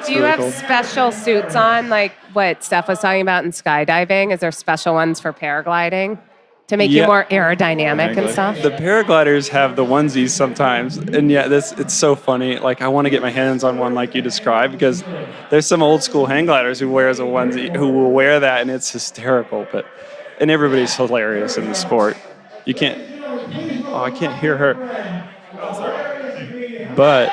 Do you really have cold. special suits on, like what Steph was talking about in skydiving? Is there special ones for paragliding to make you more aerodynamic and stuff? The paragliders have the onesies sometimes, and it's so funny. Like I want to get my hands on one like you described, because there's some old school hang gliders who wears a onesie who will wear that, and it's hysterical. And everybody's hilarious in the sport. You can't. Oh, I can't hear her. But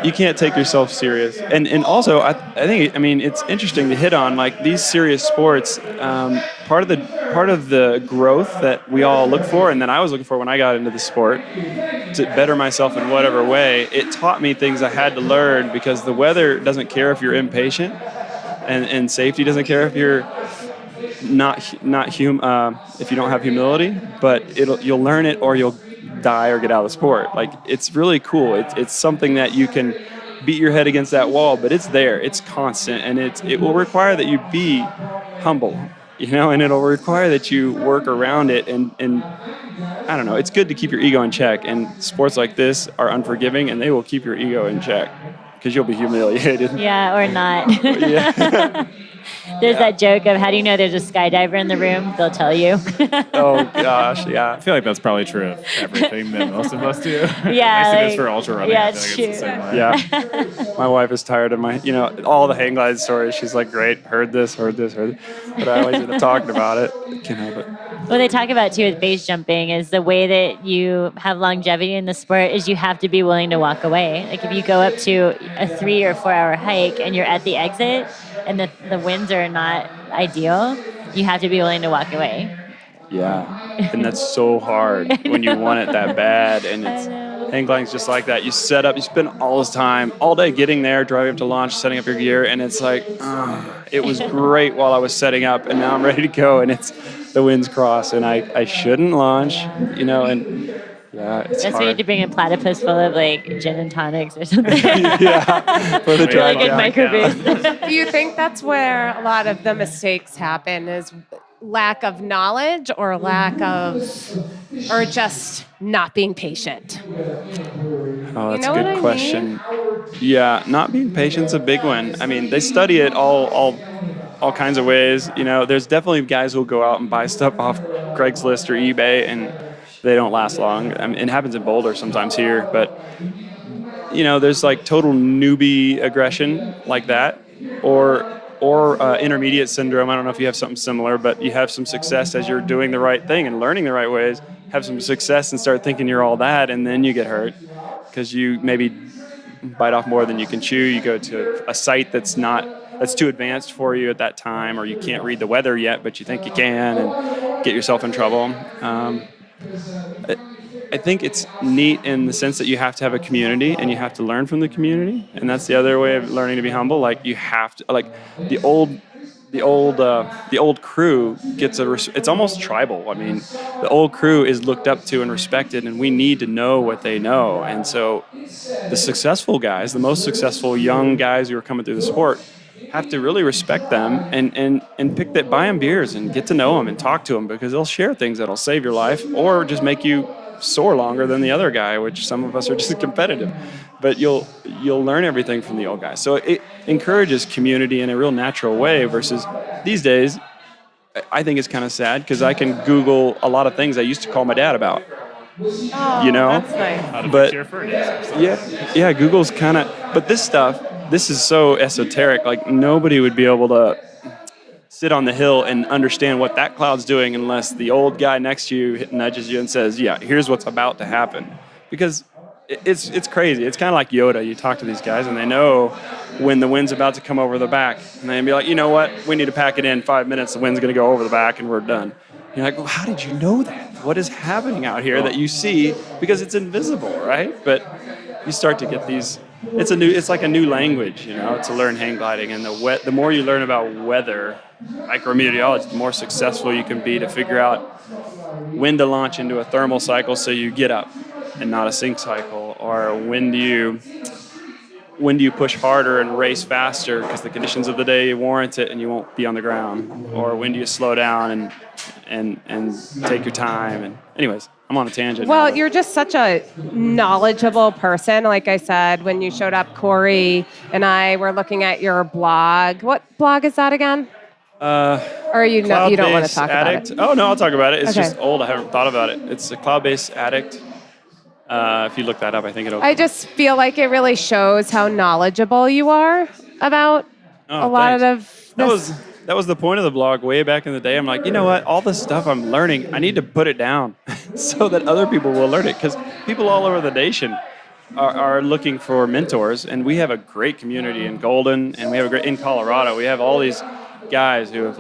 you can't take yourself serious. And also, I think, it's interesting to hit on, like, these serious sports, part of the growth that we all look for, and that I was looking for when I got into the sport, to better myself in whatever way, it taught me things I had to learn, because the weather doesn't care if you're impatient, and safety doesn't care if you're if you don't have humility, but you'll learn it, or you'll die or get out of the sport. Like, it's really cool. It's something that you can beat your head against that wall, but it's there. It's constant, and it will require that you be humble, and it'll require that you work around it. And I don't know. It's good to keep your ego in check. And sports like this are unforgiving, and they will keep your ego in check, because you'll be humiliated. Yeah, or not. Yeah. There's that joke of, how do you know there's a skydiver in the room? They'll tell you. Oh, gosh, yeah. I feel like that's probably true of everything that most of us do. Yeah. At least it is for ultra running. Yeah, I feel like it's it's the true. same way. Yeah. My wife is tired of all the hang glide stories. She's like, great, heard this. But I always end up talking about it. Can't help it. What they talk about, too, with base jumping is the way that you have longevity in the sport is you have to be willing to walk away. Like, if you go up to a 3 or 4 hour hike and you're at the exit and the winds are not ideal, you have to be willing to walk away. Yeah. And that's so hard when you want it that bad. And Hang gliding's just like that. You set up, you spend all this time, all day getting there, driving up to launch, setting up your gear, and it's like, it was great while I was setting up, and now I'm ready to go, and it's the winds cross, and I shouldn't launch, and yeah, it's That's hard. why you need to bring a platypus full of like gin and tonics or something. Yeah, for the Really drive good down. micro boost. Do you think that's where a lot of the mistakes happen is lack of knowledge or or just not being patient? Oh, that's know a what good I question. Yeah, not being patient's a big one. I mean, they study it all kinds of ways. There's definitely guys who'll go out and buy stuff off Craigslist or eBay, and they don't last long. I mean, it happens in Boulder sometimes here, but there's like total newbie aggression like that, or intermediate syndrome. I don't know if you have something similar, but you have some success as you're doing the right thing and learning the right ways, have some success and start thinking you're all that, and then you get hurt because you maybe bite off more than you can chew. You go to a site that's too advanced for you at that time, or you can't read the weather yet, but you think you can, and get yourself in trouble. I think it's neat in the sense that you have to have a community and you have to learn from the community, and that's the other way of learning to be humble. Like you have to, like the old crew gets it's almost tribal. I mean, the old crew is looked up to and respected, and we need to know what they know. And so the successful guys, the most successful young guys who are coming through the sport, have to really respect them and buy them beers and get to know them and talk to them, because they'll share things that'll save your life or just make you soar longer than the other guy, which some of us are just competitive. But you'll learn everything from the old guys. So it encourages community in a real natural way, versus these days, I think it's kind of sad because I can Google a lot of things I used to call my dad about. That's nice. How to But- fix your furnace or something. Yeah, Google's kind of, but this is so esoteric. Like nobody would be able to sit on the hill and understand what that cloud's doing unless the old guy next to you nudges you and says, yeah, here's what's about to happen. Because it's crazy. It's kind of like Yoda. You talk to these guys and they know when the wind's about to come over the back. And they'd be like, you know what? We need to pack it in 5 minutes. The wind's going to go over the back and we're done. You're like, well, how did you know that? What is happening out here that you see? Because it's invisible, right? But you start to get these. It's like a new language, to learn hang gliding. And the more you learn about weather, micrometeorology, the more successful you can be to figure out when to launch into a thermal cycle so you get up and not a sink cycle, or when do you push harder and race faster because the conditions of the day warrant it and you won't be on the ground, or when do you slow down and take your time. And anyways, I'm on a tangent. Well, now, you're just such a knowledgeable person. Like I said, when you showed up, Cory and I were looking at your blog. What blog is that again? Or you don't want to Cloud-Based talk Addict. about it? Oh, no, I'll talk about it. It's Okay. just old. I haven't thought about it. It's a Cloud-Based Addict. If you look that up, I think it'll... I just feel like it really shows how knowledgeable you are about a lot of this. That was the point of the blog way back in the day. I'm like, you know what? All this stuff I'm learning, I need to put it down so that other people will learn it, because people all over the nation are looking for mentors, and we have a great community in Golden, and we have in Colorado. We have all these guys who have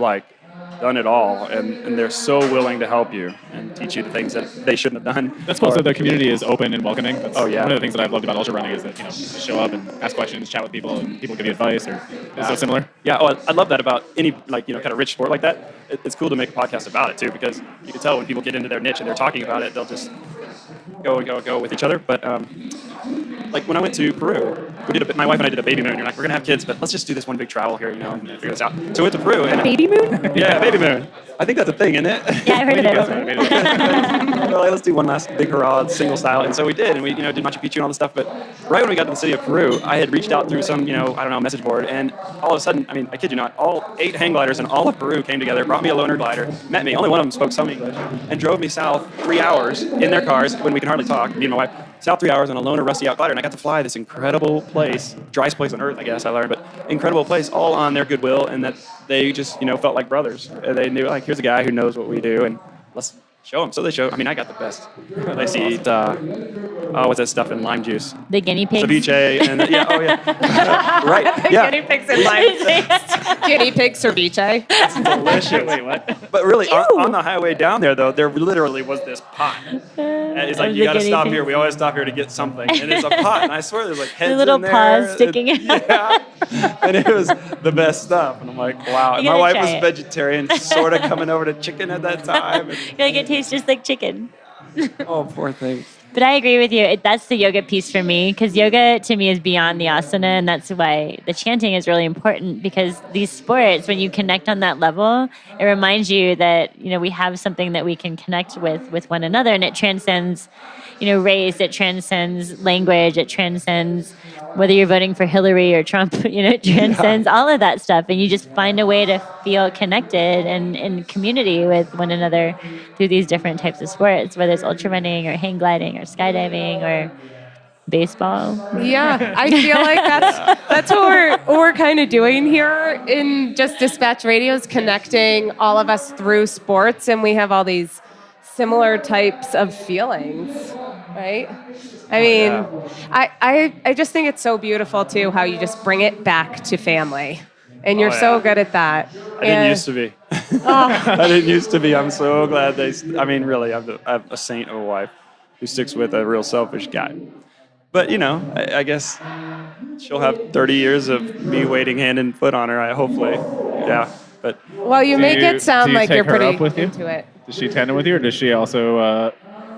done it all, and they're so willing to help you and teach you the things that they shouldn't have done. That's cool. So the community is open and welcoming. That's Oh, yeah. One of the things that I've loved about ultra running is that you show up and ask questions, chat with people, and people give you advice. Or is that similar? Yeah, I love that about any kind of rich sport like that. It's cool to make a podcast about it too, because you can tell when people get into their niche and they're talking about it, they'll just go with each other. But like when I went to Peru, my wife and I did a baby moon. You're like, we're gonna have kids, but let's just do this one big travel here, and figure this out. So we went to Peru. And Baby moon? yeah, baby moon. I think that's a thing, isn't it? Yeah, I've heard of it. We're like, let's do one last big hurrah, single style. And so we did, and we did Machu Picchu and all this stuff. But right when we got to the city of Peru, I had reached out through some message board, and all of a sudden, I kid you not, all 8 hang gliders in all of Peru came together, brought me a loaner glider, met me. Only one of them spoke some English, and drove me south 3 hours in their cars when we can hardly talk. Me and my wife. South 3 hours on a loaner rusty out glider, and I got to fly this incredible place, driest place on earth, I guess I learned, but incredible place, all on their goodwill, and that they just felt like brothers. They knew here's a guy who knows what we do, and let's show him. So they show. I got the best. They eat what's that stuff in lime juice? The guinea pigs. Ceviche and right. Yeah. Guinea pigs and lime. Guinea pig ceviche. It's delicious. Wait, what? But really, on the highway down there literally was this pot. And it's like, Of you the got to guinea stop pigs. here. We always stop here to get something. And it's a pot. And I swear there's like heads The little in there. paws sticking out. Yeah. And it was the best stuff. And I'm like, wow. And You my gotta wife try was it. vegetarian, sort of coming over to chicken at that time. And, You're like, it tastes just like chicken. oh, poor thing. But I agree with you. That's the yoga piece for me, because yoga to me is beyond the asana, and that's why the chanting is really important, because these sports, when you connect on that level, it reminds you that, we have something that we can connect with one another, and it transcends, race, it transcends language, it transcends whether you're voting for Hillary or Trump, it transcends all of that stuff, and you just find a way to feel connected and in community with one another through these different types of sports, whether it's ultra running or hang gliding or skydiving or baseball. Yeah, I feel like that's what we're kind of doing here in just Dispatch Radio, is connecting all of us through sports, and we have all these similar types of feelings, right? I mean, I just think it's so beautiful too how you just bring it back to family, and you're so good at that. I didn't used to be. I didn't used to be. I'm so glad really, I have a saint of a wife who sticks with a real selfish guy. But, I guess she'll have 30 years of me waiting hand and foot on her, hopefully. Yeah. But Well, you make it sound like you're pretty up with you? into it. Does she tandem with you, or does she also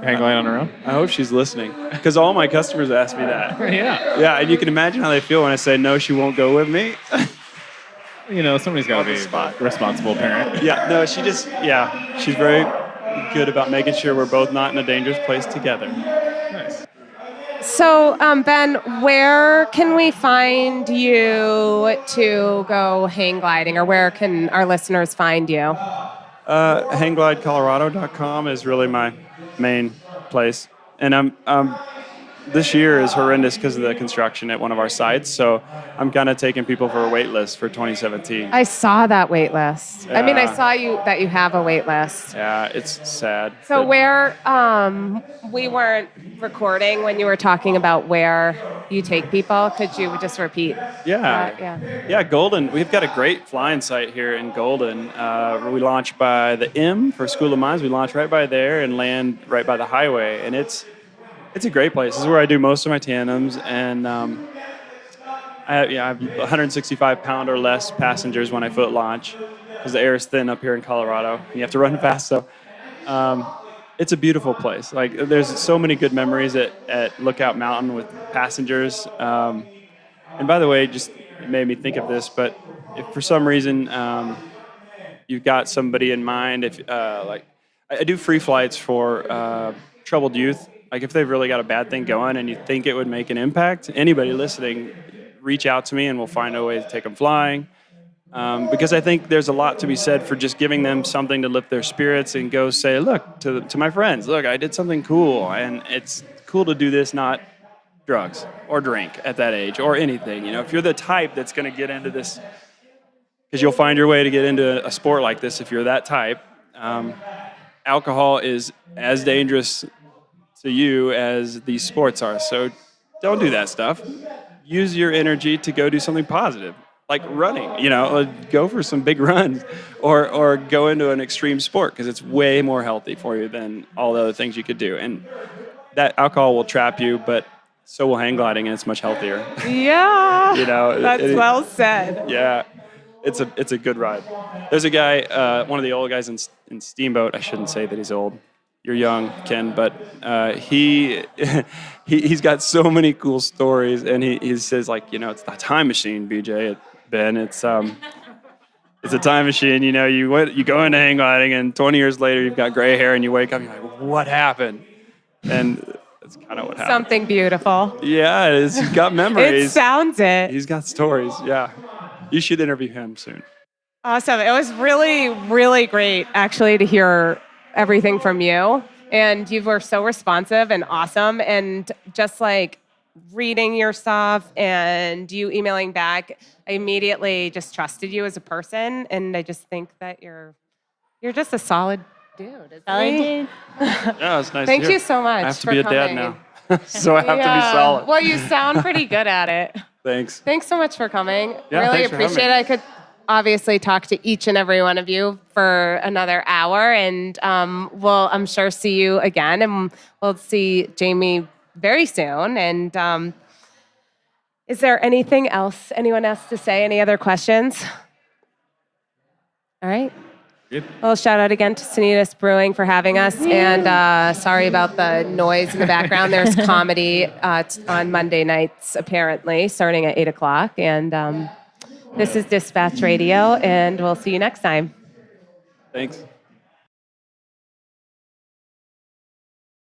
hang glide on her own? I hope she's listening, because all my customers ask me that. Yeah. Yeah, and you can imagine how they feel when I say, no, she won't go with me. Somebody's got to be a responsible parent. Yeah, no, she's very good about making sure we're both not in a dangerous place together. Nice. So, Ben, where can we find you to go hang gliding, or where can our listeners find you? Hangglidecolorado.com is really my main place. And this year is horrendous because of the construction at one of our sites, so I'm kind of taking people for a wait list for 2017. I saw that wait list. I mean, I Yeah. saw that you have a wait list. Yeah, it's sad. So but- where, we weren't recording when you were talking about where you take people. Could you just repeat Yeah. that? Yeah. Yeah, Golden. We've got a great flying site here in Golden. We launch by the M for School of Mines. We launch right by there and land right by the highway, and it's a great place. This is where I do most of my tandems, and I have 165 pound or less passengers when I foot launch, because the air is thin up here in Colorado. And you have to run fast, so it's a beautiful place. Like, there's so many good memories at Lookout Mountain with passengers. And by the way, just made me think of this, but if for some reason you've got somebody in mind, I do free flights for troubled youth. Like, if they've really got a bad thing going and you think it would make an impact, anybody listening, reach out to me and we'll find a way to take them flying. Because I think there's a lot to be said for just giving them something to lift their spirits and go say, look, to my friends, look, I did something cool. And it's cool to do this, not drugs or drink at that age or anything. If you're the type that's going to get into this, because you'll find your way to get into a sport like this if you're that type. Alcohol is as dangerous to you as these sports are. So don't do that stuff. Use your energy to go do something positive, like running, go for some big runs or go into an extreme sport, because it's way more healthy for you than all the other things you could do. And that alcohol will trap you, but so will hang gliding, and it's much healthier. Yeah. That's well said. Yeah. It's a good ride. There's a guy, one of the old guys in Steamboat. I shouldn't say that he's old. You're young, Ken, but he's got so many cool stories, and he says, like, it's the time machine, BJ, Ben. It's a time machine. You go into hang gliding, and 20 years later, you've got gray hair, and you wake up, and you're like, what happened? And that's kind of what happened. Something beautiful. Yeah, it is. He's got memories. It sounds it. He's got stories. Yeah, you should interview him soon. Awesome. It was really, really great, actually, to hear everything from you. And you were so responsive and awesome. And just like reading your stuff and you emailing back, I immediately just trusted you as a person. And I just think that you're just a solid dude. Solid dude. Yeah, it's nice. Thank to hear. you so much. I have to for be a coming. dad now. So I have to be solid. Well, you sound pretty good at it. Thanks. Thanks so much for coming. Yeah, really thanks for having appreciate it. me. I could obviously talk to each and every one of you for another hour, and we'll, I'm sure, see you again, and we'll see Jayme very soon. And is there anything else anyone has to say? Any other questions? All right. Good. Well, shout out again to Sanitas Brewing for having us, and sorry about the noise in the background. There's comedy on Monday nights, apparently, starting at 8 o'clock. And this is Dispatch Radio, and we'll see you next time. Thanks.